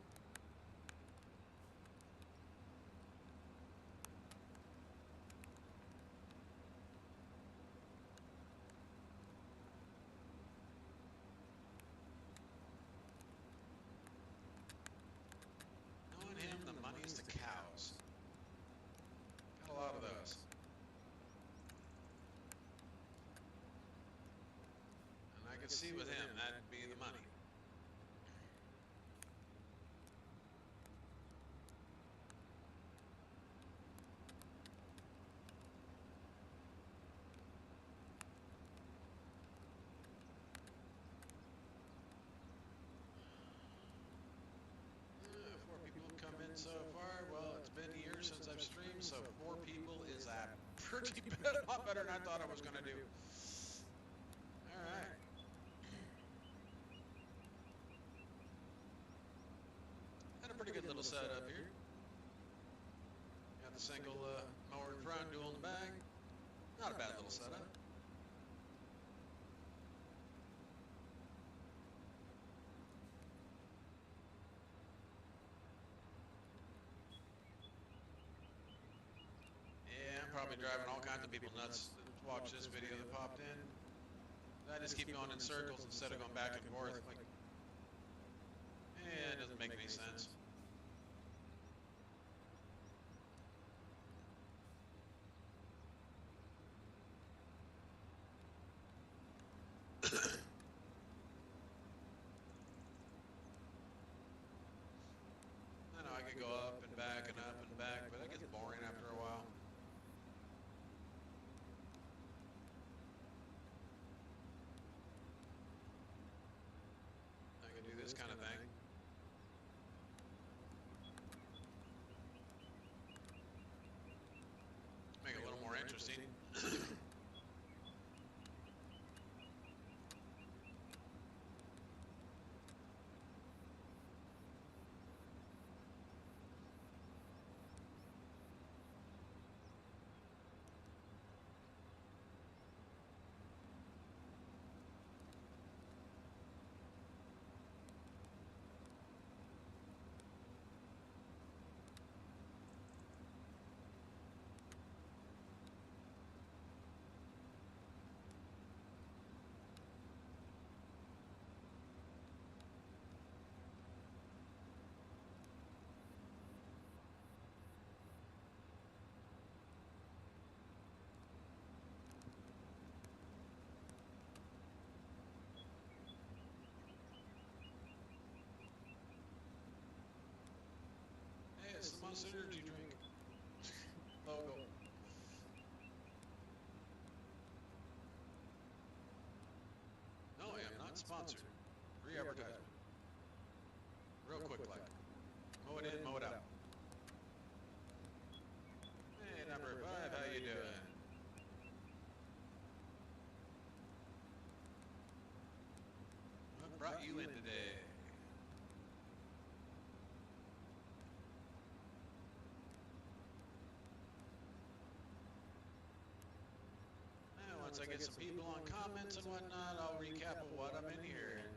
Knowing him, the money's the cows. Got a lot of those. And I could see with him, that'd be the money. Four people have come in so far. Well, it's been years since I've streamed, so 4 people is a pretty bad, a lot better than I thought I was going to do. All right. Had a pretty good little setup here. Got the single mower in front, dual in the back. Not a bad little setup. Yeah, I'm probably driving all kinds of people nuts to watch this video that popped in. I just keep going in circles instead of going back and forth. Like, yeah, it doesn't make any sense. I know I could go up and back and up and back, but that gets boring after a while. I could Monster Energy drink logo. No, I am not sponsored. Free advertisement. Real quick, like. Mow it in, mow it out. Hey, number 5, how you doing? What brought you in today? Once I get some people on comments and whatnot, I'll recap of what I'm in here. And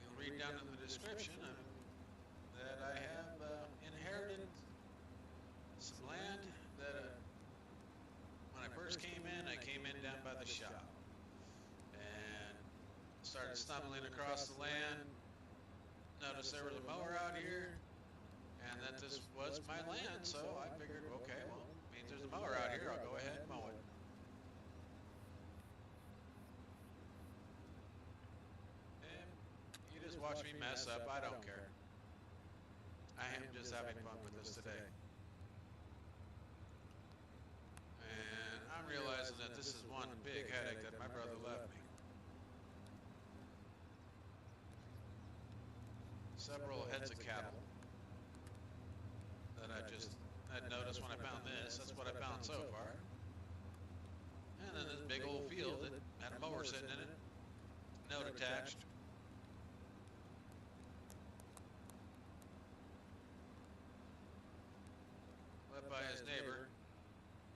you'll read down in the description that I have inherited some land that when I first came in down by the shop. And started stumbling across the land, noticed there was a mower out here, and that this was my land, so I figured, okay, well, means there's a mower out here, I'll go ahead and mow it. You just watch me mess up, I don't care. I am just having fun with this today. And I'm realizing that this is one big headache that my brother left me. Several heads of cattle that I just had noticed when I found this. That's what I found so far. And then this big old field that had a mower sitting in it, note attached. Left by his neighbor.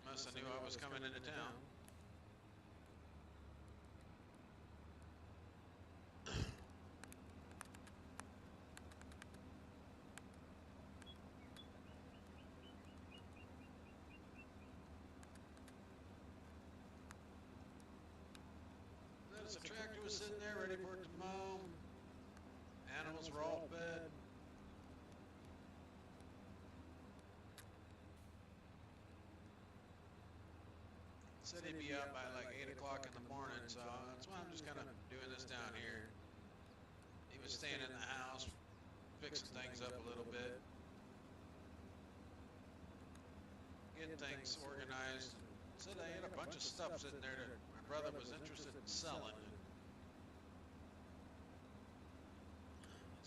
Must have knew I was coming into town. Notice the tractor was sitting there ready for it to mow. Animals were all fed. Said he'd be out by like 8 o'clock in the morning, so that's why I'm just kind of doing this down here. He was staying in the house, fixing things up a little bit, getting things organized. Said I had a bunch of stuff sitting there that my brother was interested in selling. He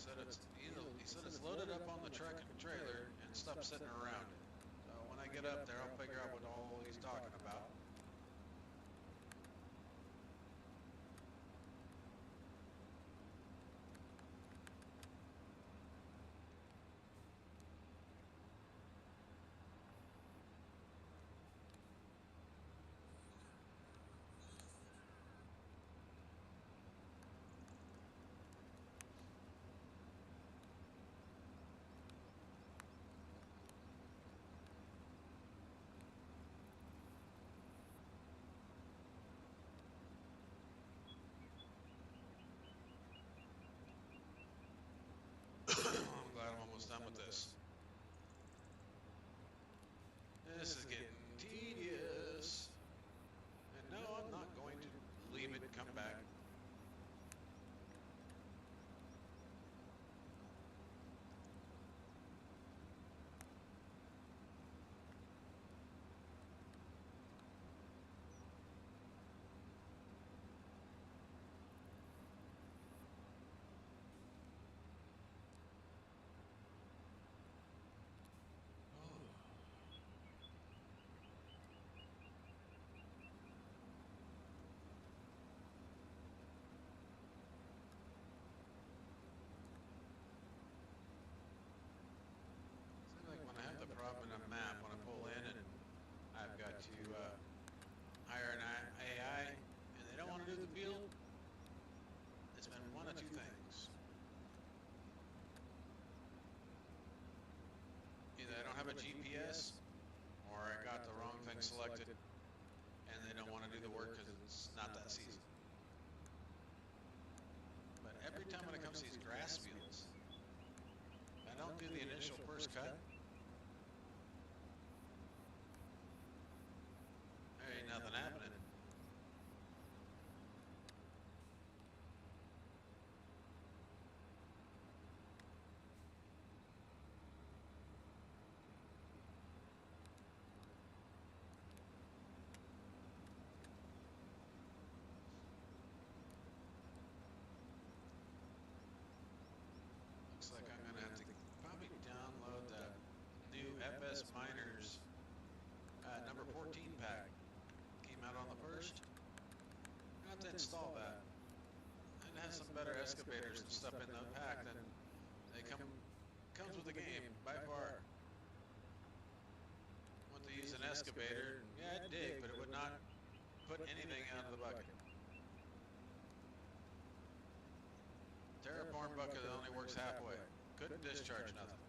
said it's loaded up on the truck and trailer and stuff sitting around it. So when I get up there, I'll figure out what all he's talking about. I'm glad I'm almost done with this. This is getting tedious. And no, I'm not going to leave it and come back. Problem in a map when I pull in and I've got to hire an AI and they don't want to do the field. It's been one of two things. Either I don't have a GPS or I got the wrong thing selected and they don't want to do the work because it's not that season. But every time when it comes to these grass fields, I don't do the initial first cut. Ain't nothing happening. FS Miners number 14 pack. Came out on the 1st. Got to install that. And it has some better excavators and stuff in the pack than they comes with the game by far. Want to use an excavator? Yeah, it'd dig, but it would not put anything out of the bucket. Terraform bucket only works halfway. Couldn't discharge nothing.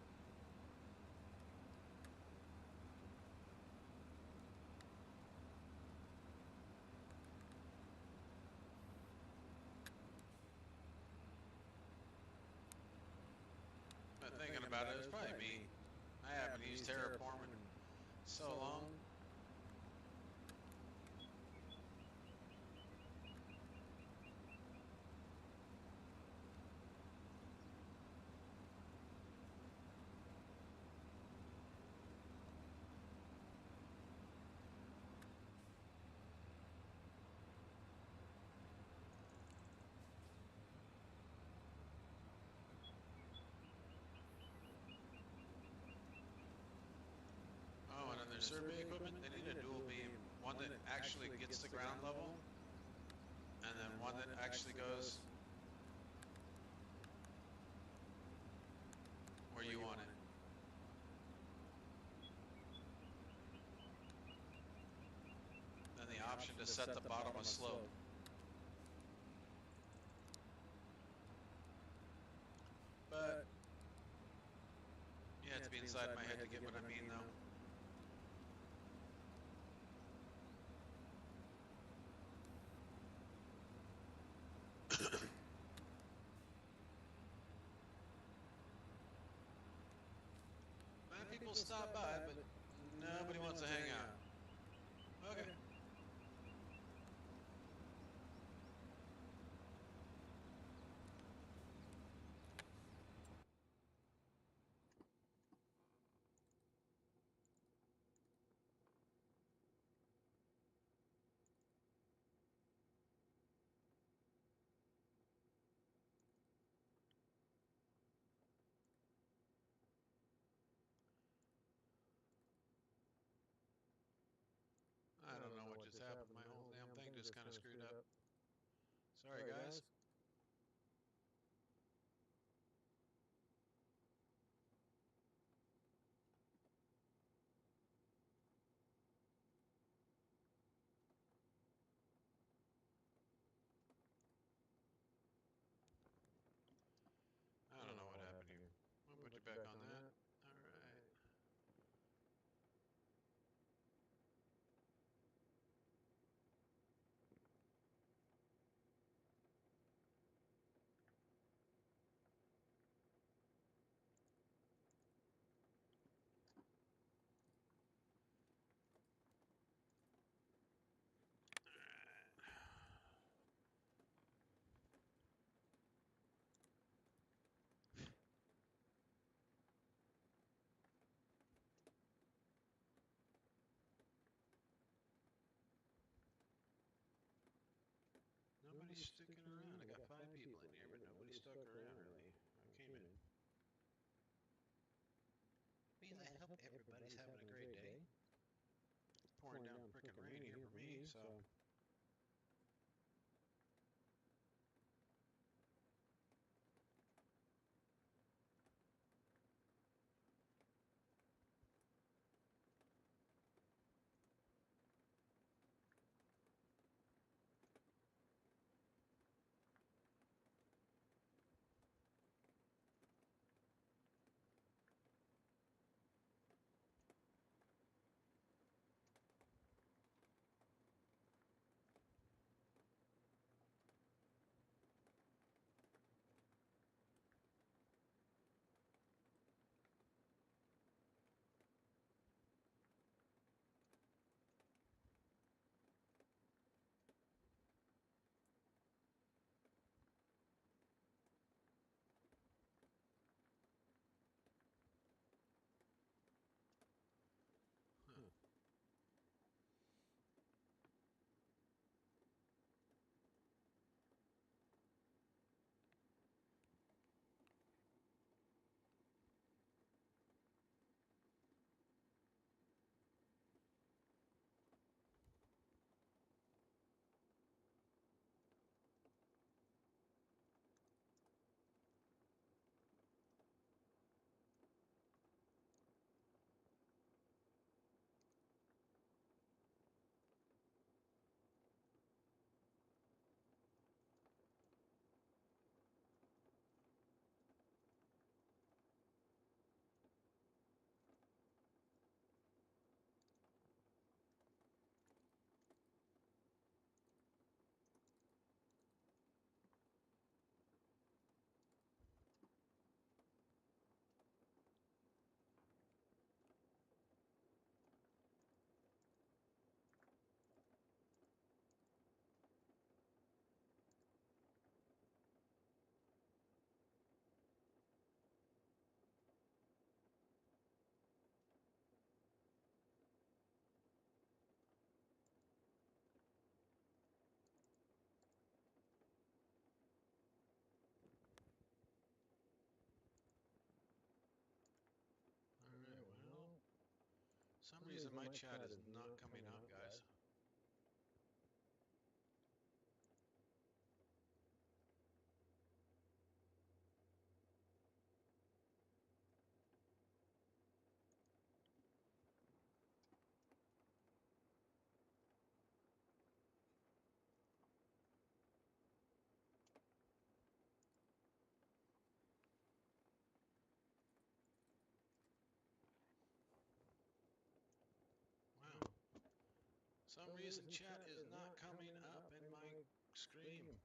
But thinking about it, it's probably me. I haven't used Terraform in so long. Oh, and on their survey equipment, they need a dual beam. One that actually gets to ground level, and then one that actually goes where you want it. Then the option to set the bottom of slope. But you have to be inside my head to get what I mean, though. People stop by, but nobody wants to hang out. Okay. I don't know what just happened. My whole damn thing just kind of screwed up. Sorry, guys. I don't know what happened here. I'll put you back on that. All right. Nobody's sticking around. I got 5 people in here, but nobody stuck around really. I came in. Means I hope everybody's having a great day. It's pouring down frickin' rain here for me, so. reason my chat is not coming up, guys. Wow. Some reason chat is not coming up in my stream.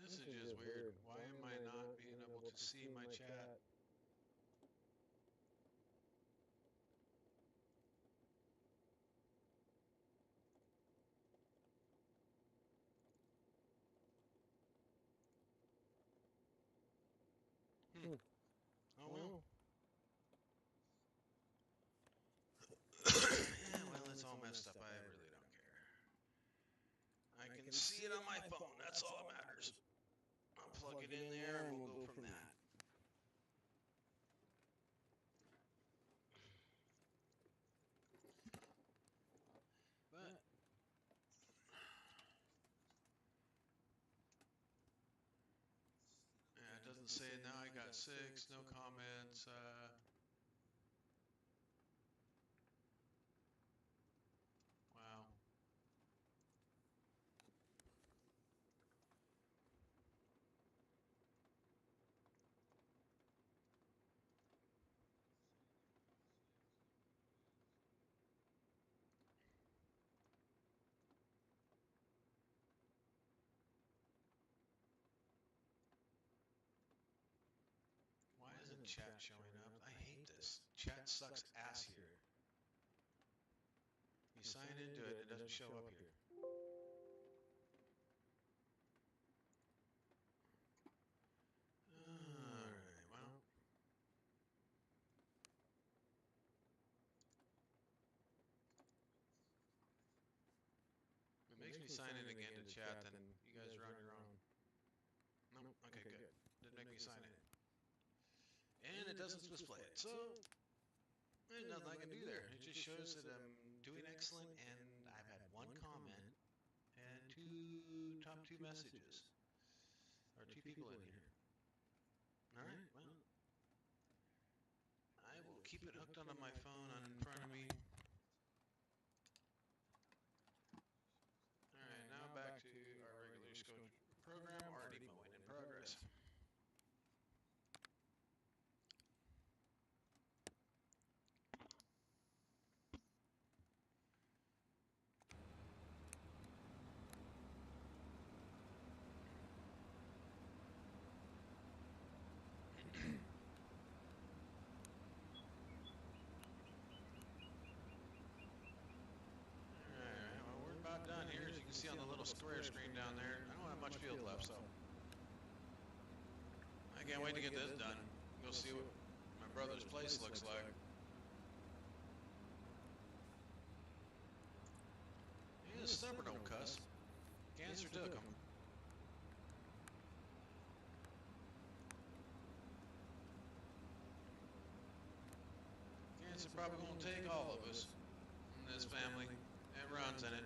This is just weird. Why am I not being able to see my chat? Oh well. Yeah, well, it's all messed up. I really don't care. I can see it on my phone. That's all that matters. I'll plug it in there and we'll go from that. But yeah, it doesn't say it now. I got 6, no comments. Wow. Why isn't chat showing up? I hate this. Chat sucks ass here. You sign into it and it doesn't show up here. Alright, well. It makes me sign in again to chat, then you guys are on your own. Nope, okay, good. Didn't make me sign in. And it doesn't display it, so there's nothing I can do there. It just shows that I'm doing excellent, and I've had 1 comment and top 2 messages. Or 2 people in here. Alright, well. I will keep it hooked onto my phone on in front of me. Alright, now back to our regular scheduled program, already mowing in progress. Done here, as you can see on the little square screen down there. I don't have much field left, so I can't wait to get this done. Go see what my brother's place looks like. He's a stubborn old cuss. Cancer took him. Cancer probably gonna take all of us in this family. It runs in it.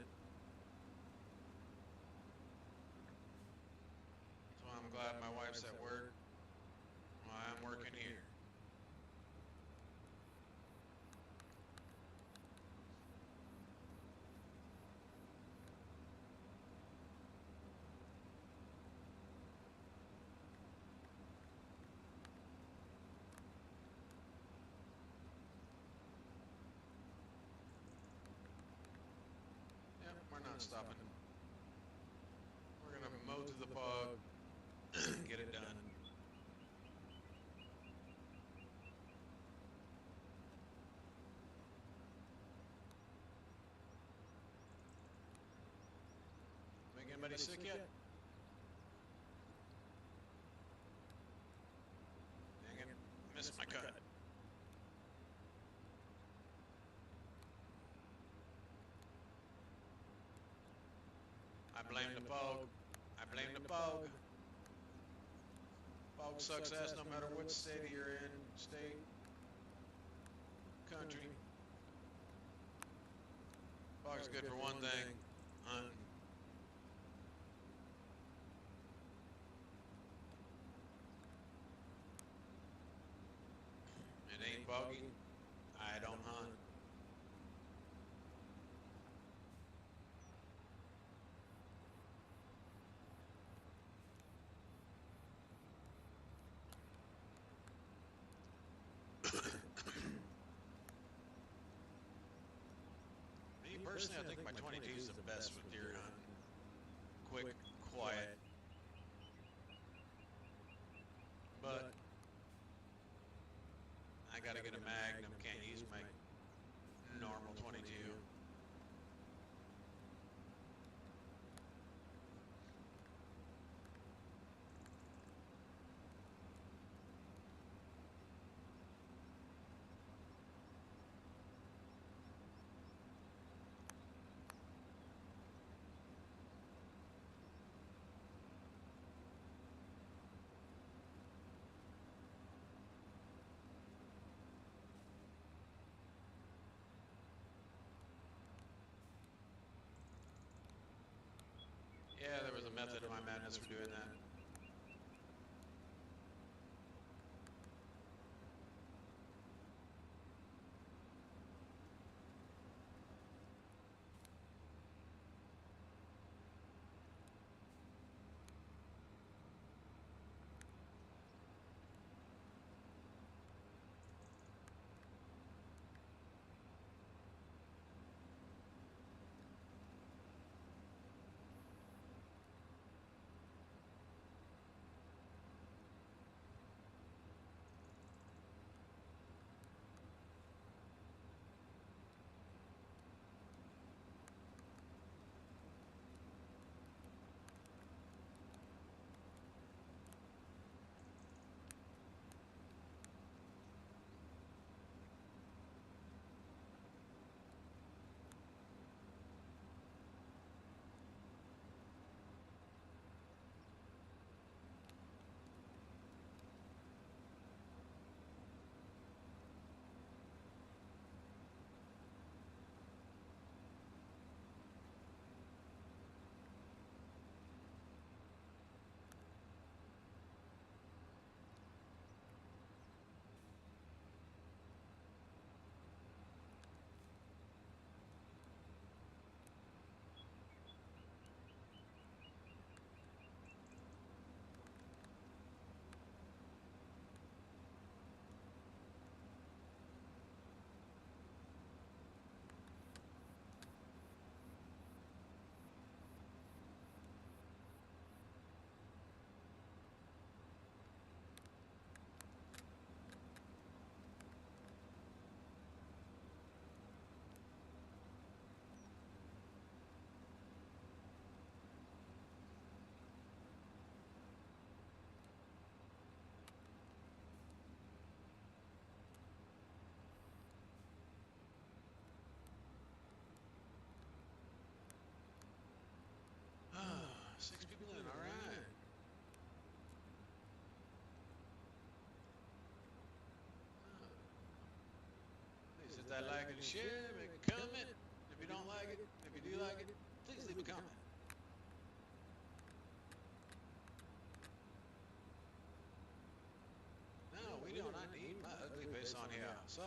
So I'm glad my wife's at work while I'm working here. not stopping. We're gonna mow through the fog and get it done. Make anybody sick yet? Dang it, missed my cut. I blame the fog. I blame the fog. Fog sucks ass no matter what state you're in. State, country. Fog's good for one thing, hunting. It ain't foggy, I don't hunt. Me personally, I think my 22 is the best with deer hunting. Quick, quiet. But I gotta get a Magnum, can't use my normal 22. Yeah, there was a method in my madness for doing that. Six people in, all right. Please hit that like and share, make a comment. If you don't like it, if you do like it, please leave a comment. No, we do not need my ugly face on here. So.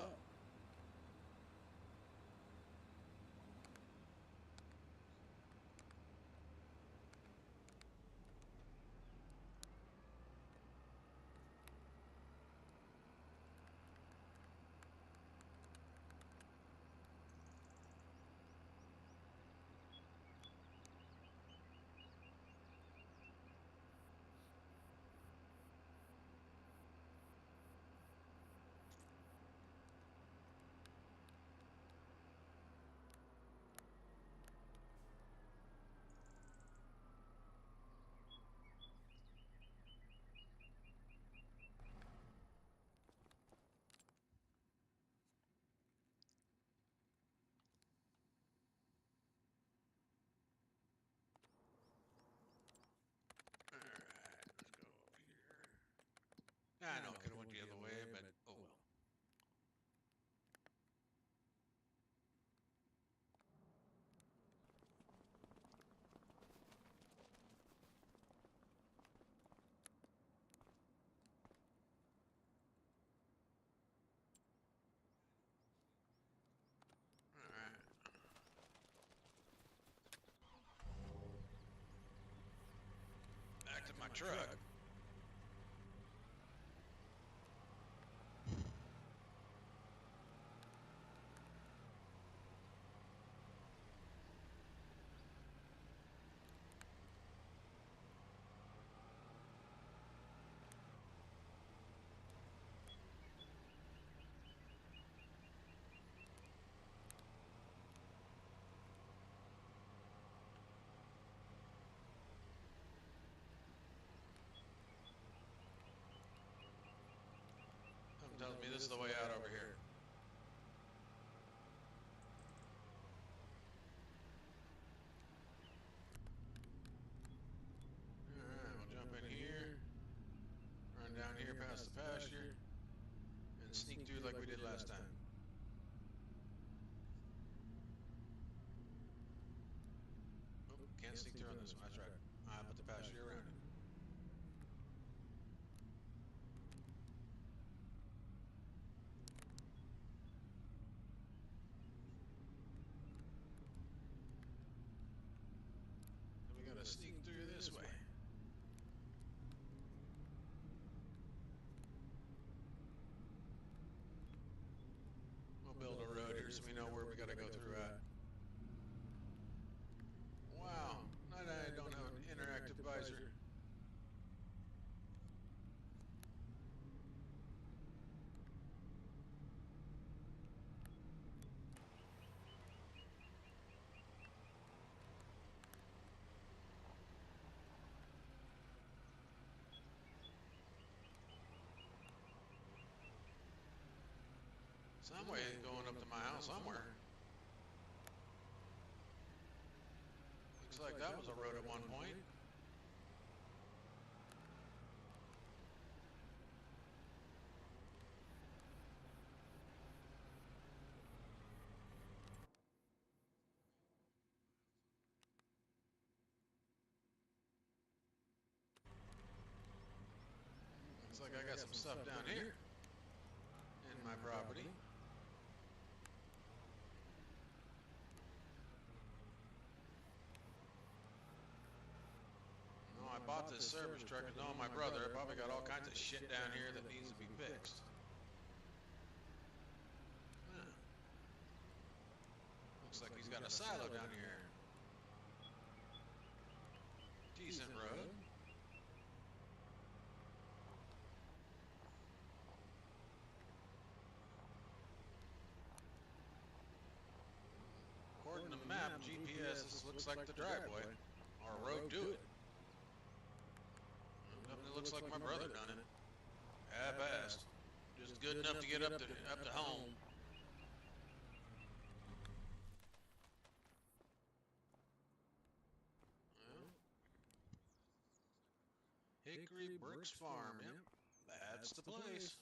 back to my truck. Something tells me this is the way out over here. Alright, we'll jump in here, run down here past the pasture, and sneak through like we did last time. Oh, can't sneak through on this one. That's right. I put the pasture around it. Then we gotta sneak through this way. We'll build a road here so we know where we gotta go through at. Wow, I don't have an interactive visor. Some way going up to my house somewhere. Looks like that was a road at one point. Looks like I got some stuff down here in my property. No, I bought this service truck and knowing my brother, I probably got all kinds of shit down here that needs to be fixed. Huh. Looks like he's got a silo down here. Decent road. According to the map, GPS, this looks like the driveway, or road to it. Nothing looks like my brother done it. Half-assed. Just good enough to get up to home. Well, Hickory Bricks Farm, yep. That's the place.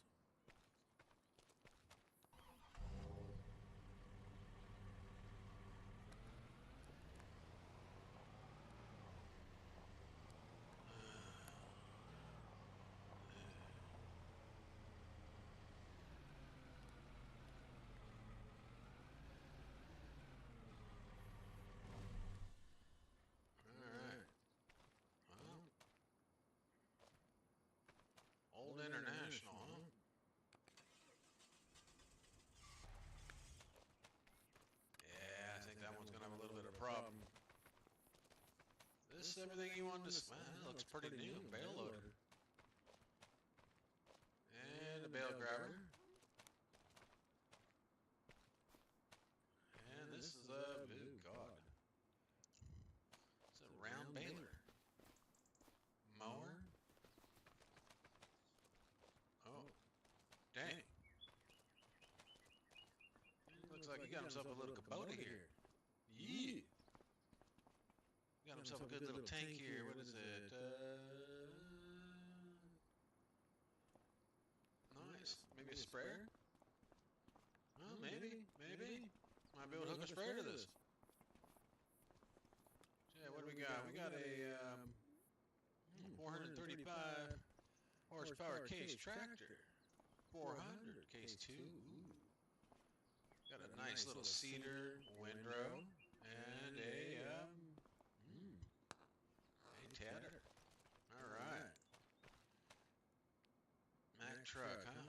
Old International, huh? Yeah, I think that one's gonna have a little bit of a problem. This everything you wanted to smell looks pretty new. Bale loader. And a bale grabber. And this is a, oh God. It's a round baler. Mower. Oh, dang. Looks like he got himself a little Kubota here. Yeah. Got himself a good little tank here. What is it? Nice. Maybe a sprayer? Oh, maybe. Might be able to hook a sprayer to this. Yeah, what do we got? We got a 435 horsepower case tractor. 400 case 2. Ooh. Got a nice little cedar windrow and a tatter. All truck, huh?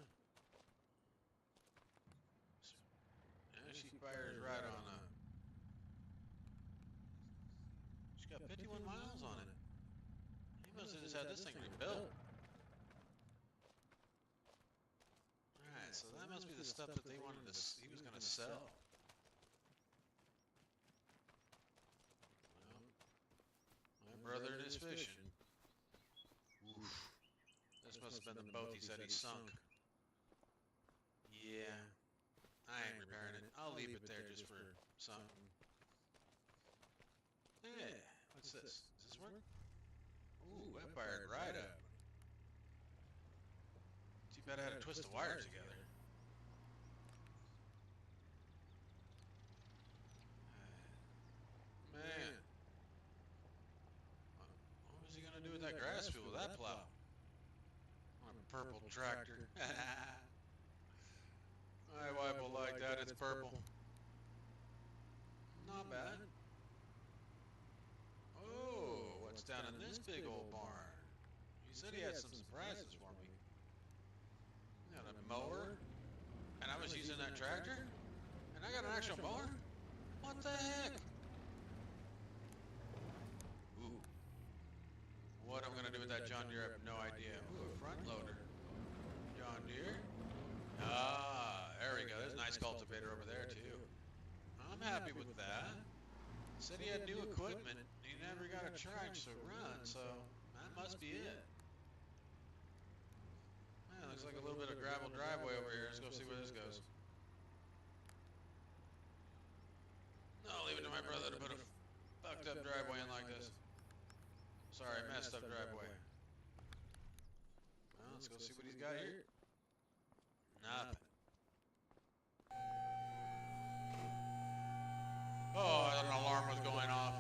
Yeah, she fires right on up. She's got 51 miles on it. He must have just had this thing rebuilt. Alright, so that must be the stuff that they wanted to, he was going to sell. Well, my brother and his fishing. Oof. This must have been the boat he said he sunk. Yeah, I ain't repairing it. I'll leave it there just for something. Yeah, what's this? Does this work? Ooh, that fired right up. Too bad I had to twist the wires together. Man. What was he going to do with that grass field with that plow? On a purple tractor. My wife will like that, it's purple. Not bad. Oh, what's down in this big old barn? He said he had some surprises for me. Got a mower, and I was using that tractor, and I got an actual mower? What the heck? Ooh. What I'm gonna do with that John Deere, I have no idea. Ooh, a front loader. John Deere? Ah, there we go. There's a nice cultivator over there too. I'm happy with that. Said he had new equipment. He never got a charge to run, so that must be it. Man, looks like a little bit of gravel driveway over here. Let's go see where this goes. No, I'll leave it to my brother to put a fucked up driveway in like this. Sorry, messed up driveway. Well, let's go see what he's got here. Nothing. Oh, I thought an alarm was going off.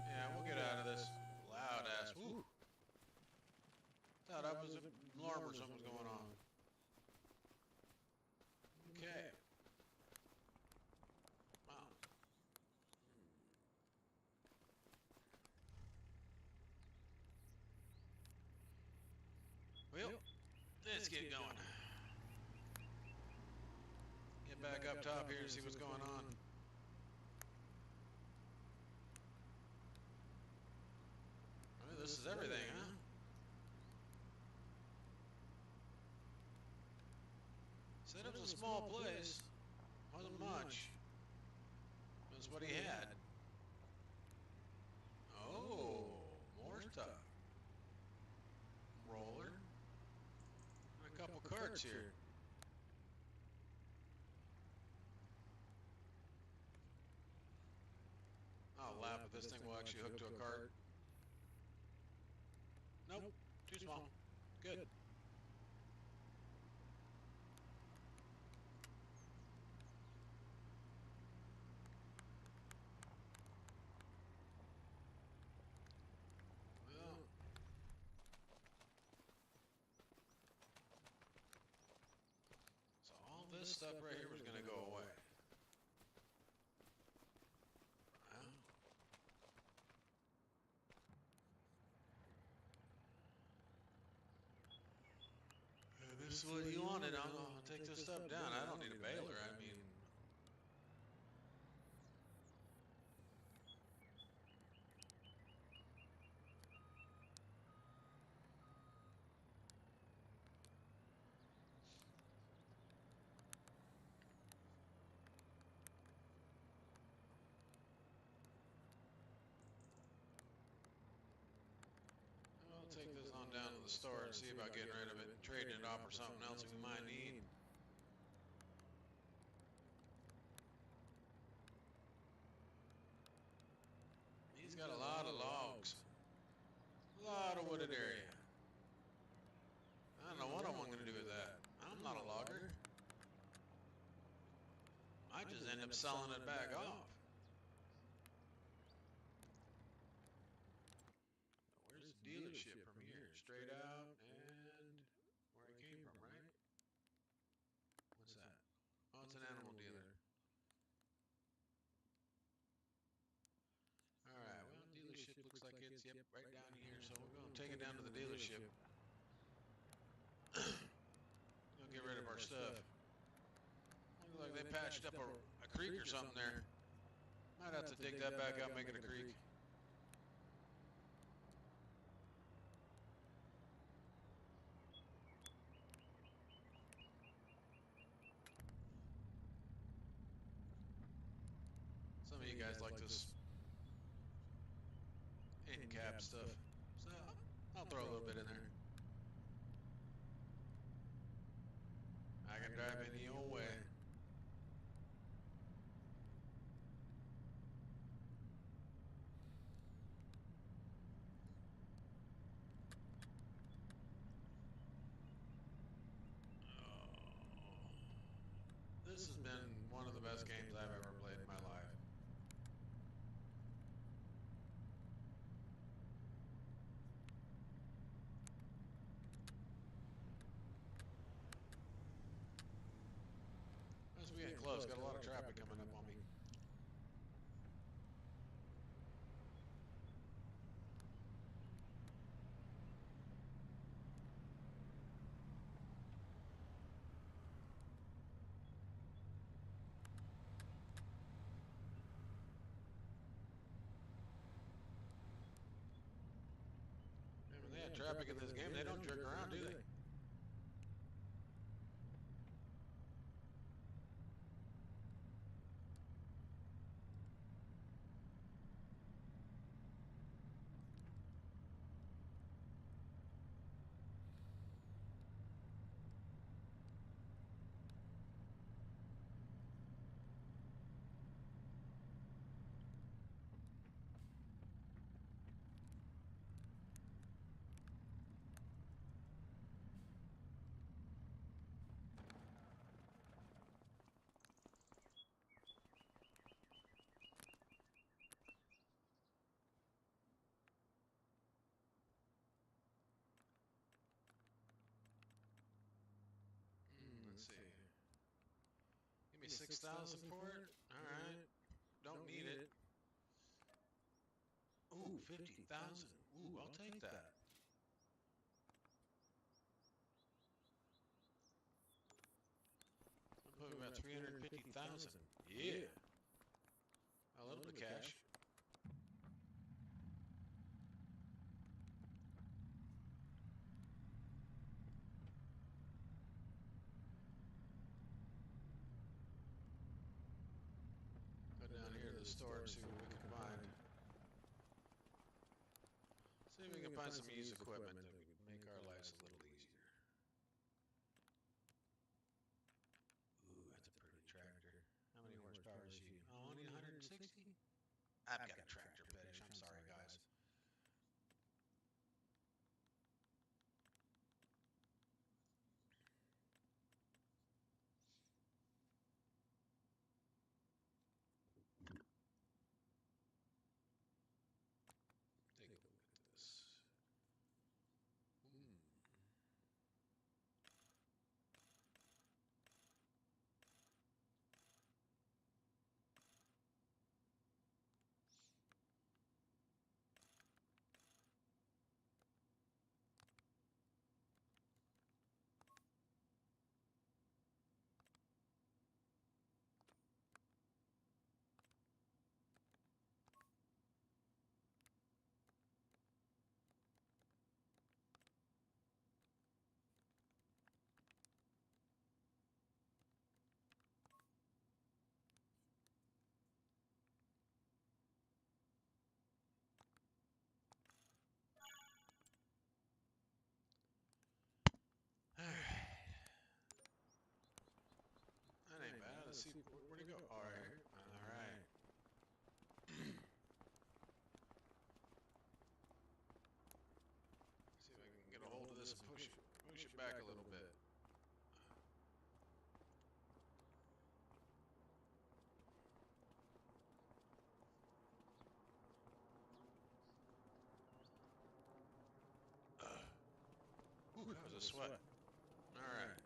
Yeah, we'll get out of this. Loud ass. Woo. Thought I was an alarm or something was going on. Okay. Wow. Well, let's get going. Get back up top here and see what's going on. Well, this is everything, huh? Said it was a small place. Wasn't much. That's what he had. Oh, more stuff. Roller. And a couple carts here. I'll laugh if this thing will actually hook to a cart. Nope, too small. Good. Well, so all this stuff right here was going to go away. This is what you wanted. I'm going to take this stuff down. I don't need a baler. I mean, I'll take this on down to the store and see about getting rid of it and trading it off for something else we might need. He's got a lot of logs. A lot of wooded area. I don't know what I'm going to do with that. I'm not a logger. I just end up selling it back off. Where's the dealership from here? Straight out and where I came from, right? What's that? Oh, it's an animal dealer. Alright, well, dealership looks like it's, yep, right down here. So down to the dealership. We'll get rid of our stuff. Looks like they patched up a creek or something there. Might have to dig that back out, make it a creek. Some of you guys like this in-cab stuff, so I'll throw a little bit in there. I can drive any old way. This has been one of the best games I've ever played in my life. As we get close, got a lot of traffic coming up on me. And when they had traffic in this game, they don't jerk around, do they? Let's see. Give me 6,000 for it. All right. Don't need it. Ooh, 50,000. Ooh, I'll take that. I'll put about 350,000. Yeah. A little bit of cash. Go down here to the store and see what we can find. See if we can find some used equipment that would make our lives a little easier. Ooh, that's a pretty tractor. How many horsepower is she? Oh, only 160? I've got a tractor fetish. I'm sorry, guys. Take a look at this. Alright. That ain't bad. Let's see. Where'd he go? Oh, right here. Alright. See if I can get a hold of this and push it back a little bit. Ooh, that was a sweat. Alright.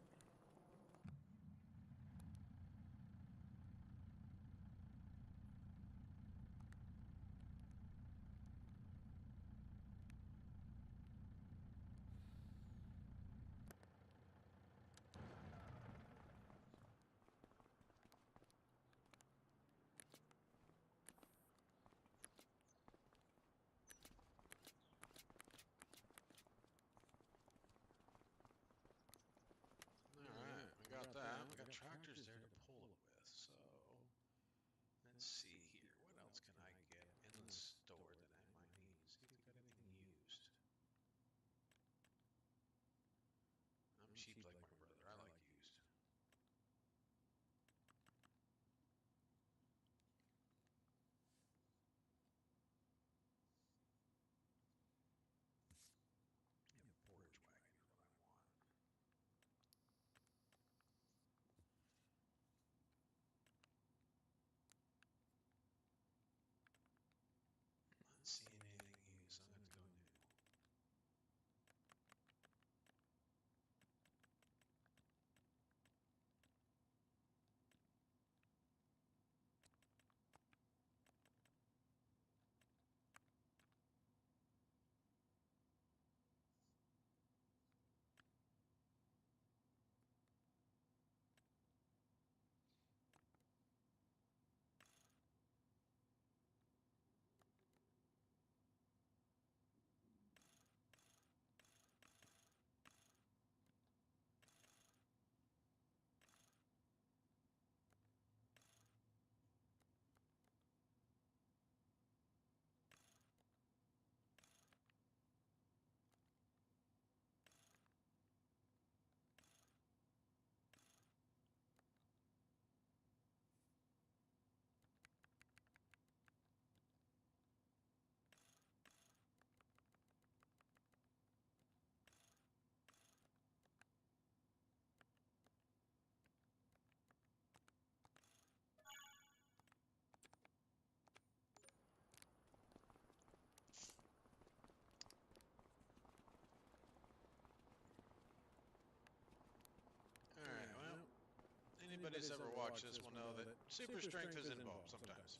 Anybody that's ever watched this will know that super strength is involved sometimes.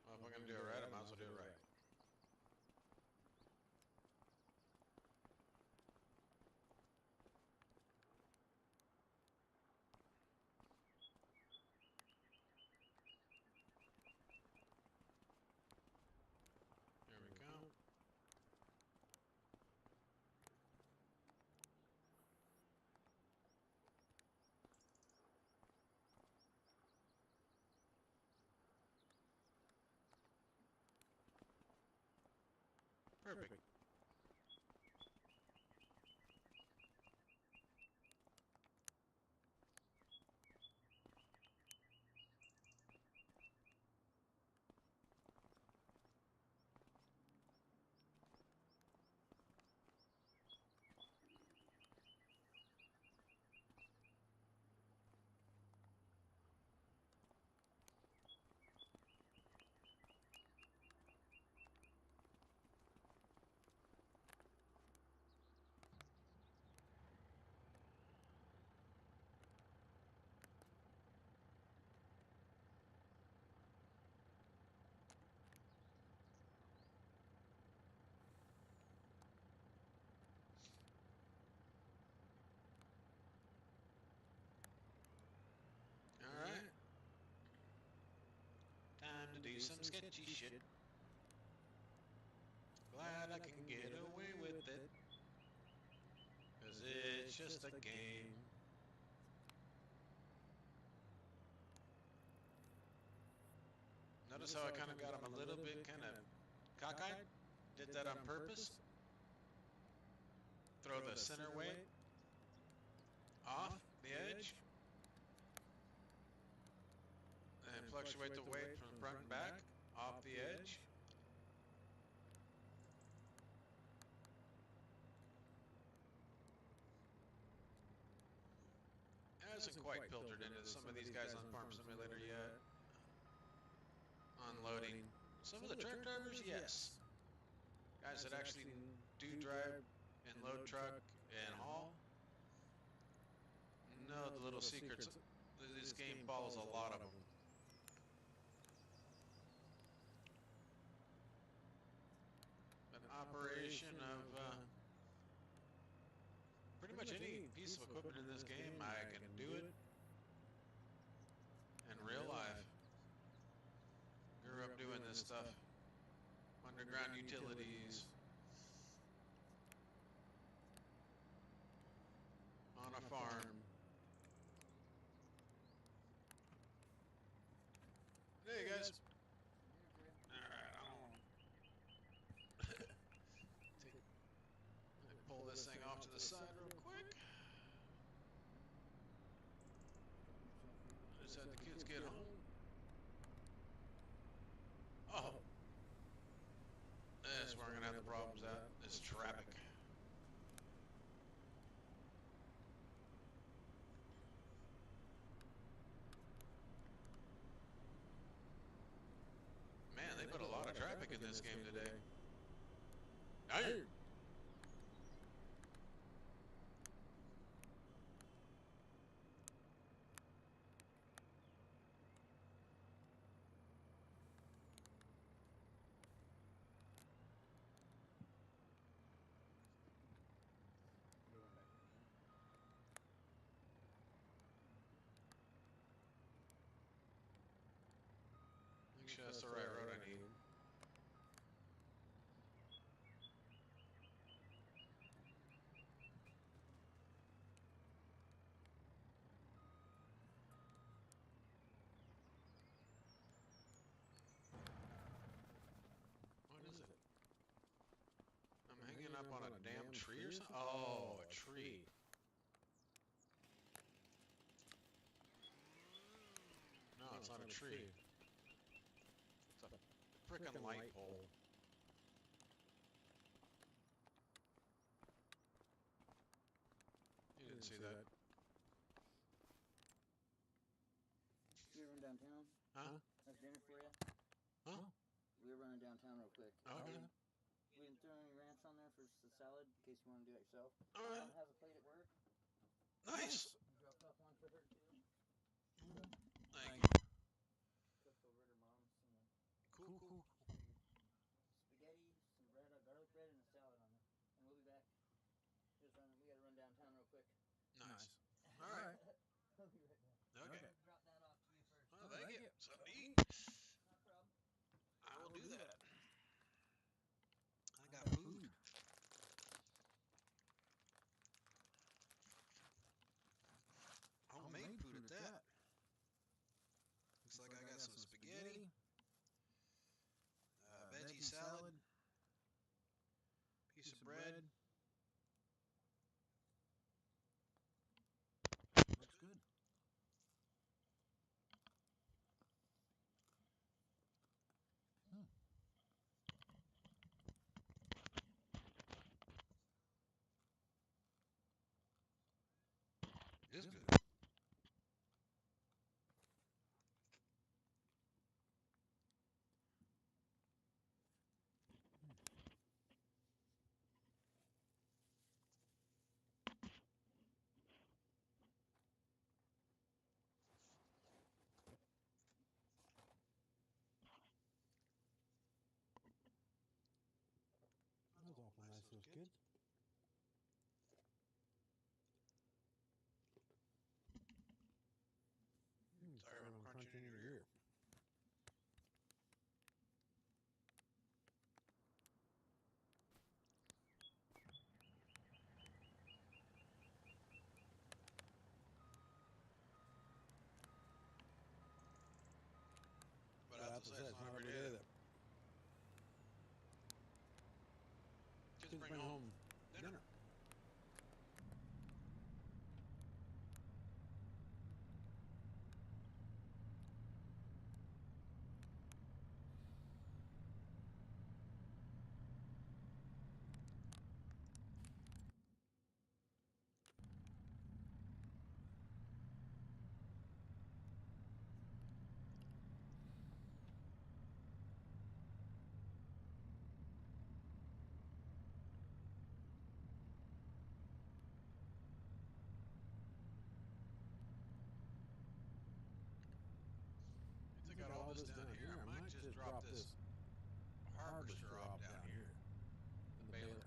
Well, if we're going to do it right, I might as well do it right. There we go. Perfect. Alright. Time to do some sketchy shit. Glad I can get away with it. 'Cause it's just a game. Notice how I kind of got him a little bit kind of cockeyed? Did that on purpose. Throw the center weight off the edge. And fluctuate the weight from front and back off the edge. It hasn't quite filtered into some of these guys on Farm Simulator yet. Unloading. Some of the truck drivers, yes. Guys that actually do drive and load truck and haul. Know the little secrets. This game follows a lot of them. An operation of pretty much any piece of equipment in this game, I can do it in real life. Grew up doing this stuff. Underground utilities. On a farm. Hey guys. Alright, pull this thing off to the side real quick. Just had the kids get home. Oh. That's where I'm gonna have the problems at. It's traffic. Man, they put a lot of traffic in this game today. Hey! Make sure that's the right road I need. What is it? I'm hanging up on a damn tree or something? Oh, a tree. No, it's not a tree. It's a frickin' light pole. didn't see that. We were running downtown. Huh? That's dinner for you. Huh? We were running downtown real quick. Okay. We didn't throw any ranch on there for the salad in case you want to do it yourself. All right. Mom has a plate at work. Nice. Dropped off one for her too. Thank you. Cooked over at her mom's. Cool. Spaghetti, some bread, a garlic bread, and a salad on it. And we'll be back. We gotta run downtown real quick. Nice. All right. We'll be right back. Okay. Drop that off to you first. Oh, thank you. Something to eat. Not a problem. I will do that. I got food. Homemade food at that. Looks like I got some spaghetti, veggie salad, piece of bread. Looks good. It's good. That's awful nice, those kids. Sorry, I'm crunching in your ear. But I have to say, it's not every day that kids bring home dinner. I got all this down here. I might just drop this harvester off down here in the baler.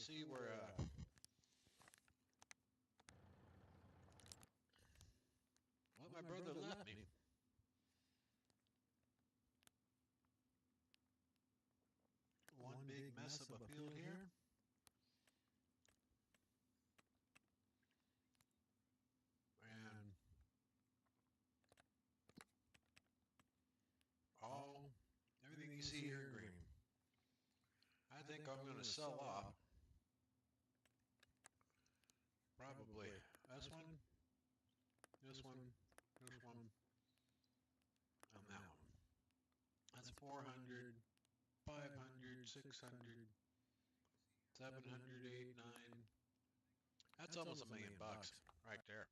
see where well, my brother left me. One big mess of a field here. And everything you see here in green. I think I'm going to sell off probably this one, this one, this one, and that one. That's 400, 500, 600, 700, 8, 9. That's almost $1 million right there.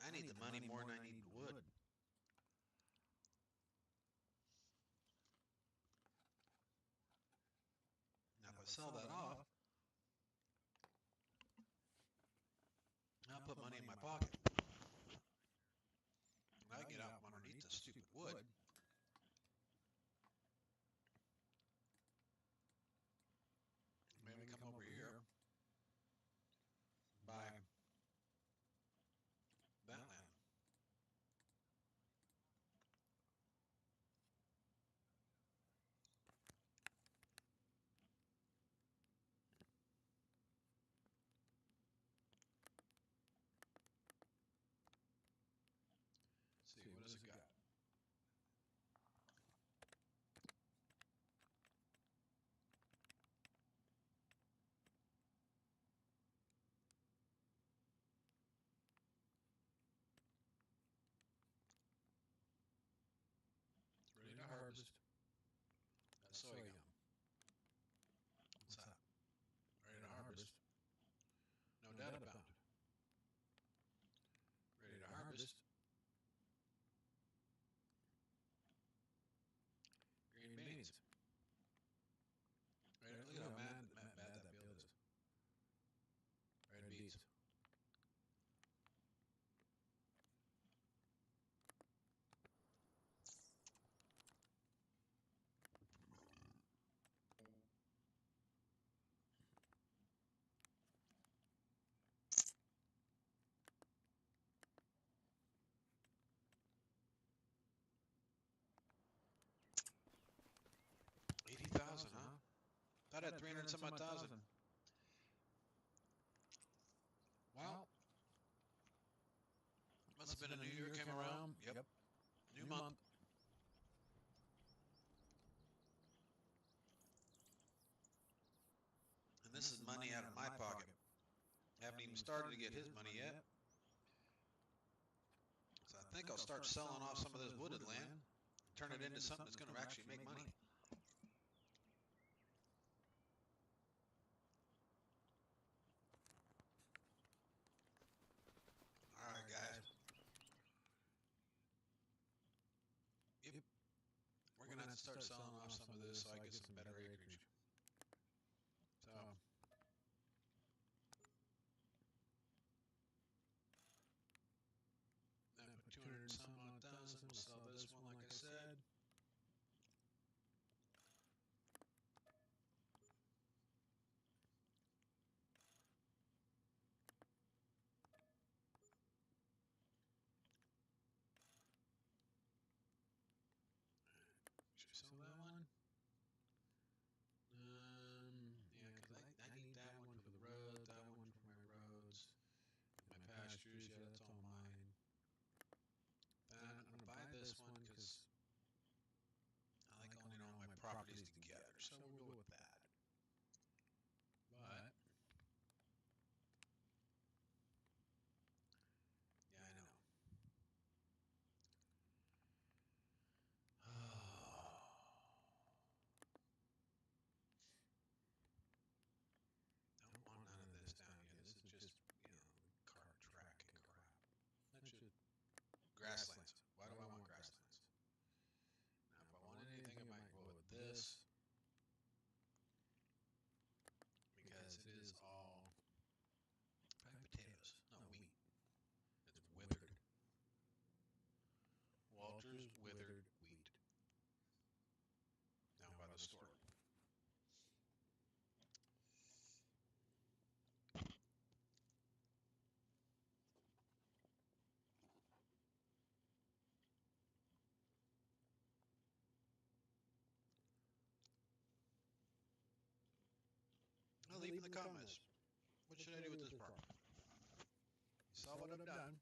I need the money more than I need the wood. Now if I sell that off, I'll put money in my pocket. And I get out from underneath the stupid wood. Maybe come over here, buy that land. See, what does it got? It's ready to harvest. That's soy gum. What's that? Ready to harvest. No data found. Ready to harvest. Green beans. Right, look at how bad that field is. Red beets. $80,000, huh? That had 300 and some odd thousand. Well, must have been a new year came around. Yep. New month. And this is money out of my pocket. Haven't even started to get his money yet. So I think I'll start selling off some of this wooded land, turn it into something that's going to actually make money. All right, guys. Yep. We're going to have to start selling off some of this so I get some better acreage. So I put 200 and some odd thousand. We'll sell this one, like I said. Should I sell that one? Yeah, because I need that one for the road, that one for my roads, my pastures. Yeah, that's all mine. Then I'm going to buy this one because I like owning all my properties together, so we'll go with that. But yeah, I know. Don't want none of this down here. This is just, cart track and crap. That should grasslands. Why do I want grasslands? Now, if I want anything, I might go with this. Because it is all potatoes, not wheat. It's withered. Walter's withered wheat. Down by the store. leave in the comments. What should I do with this property? You saw what I've done.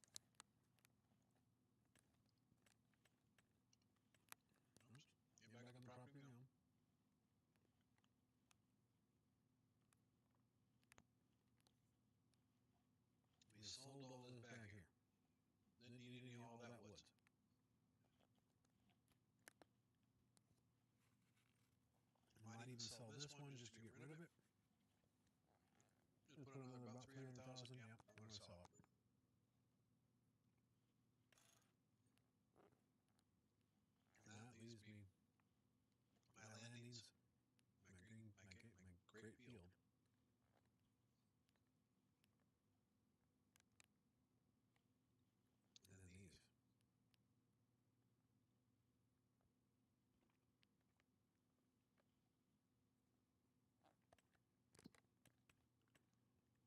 Get back on the property now. We sold all this back here. Didn't need any all that woods. Might even sell this one just to get rid of it. Just put another about 300,000. Yep, I'm gonna sell it. And that leaves me my landings, my great field. And then these.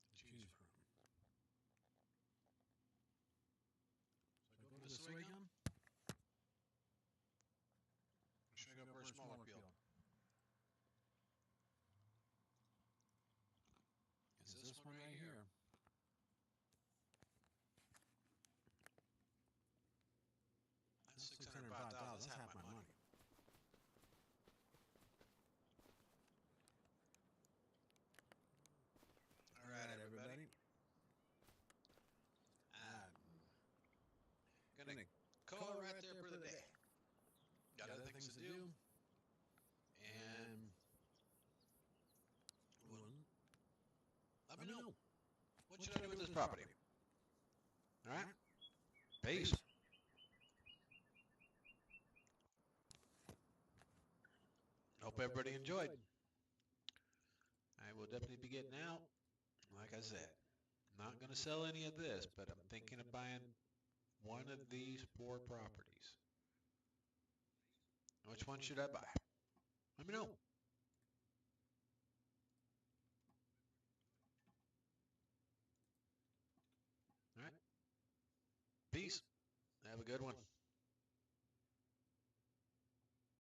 To choose from. So I go this way again? Or should I go for a smaller field? Is this one right here? That's 605,000. That's half my money. All right, everybody. I'm gonna call it right there for the day. Got other things to do. And let me know. What should I do with this property? All right. Peace. Hope everybody enjoyed. I will definitely be getting out. Like I said, not going to sell any of this, but I'm thinking of buying one of these 4 properties. Which one should I buy? Let me know. All right. Peace. Have a good one.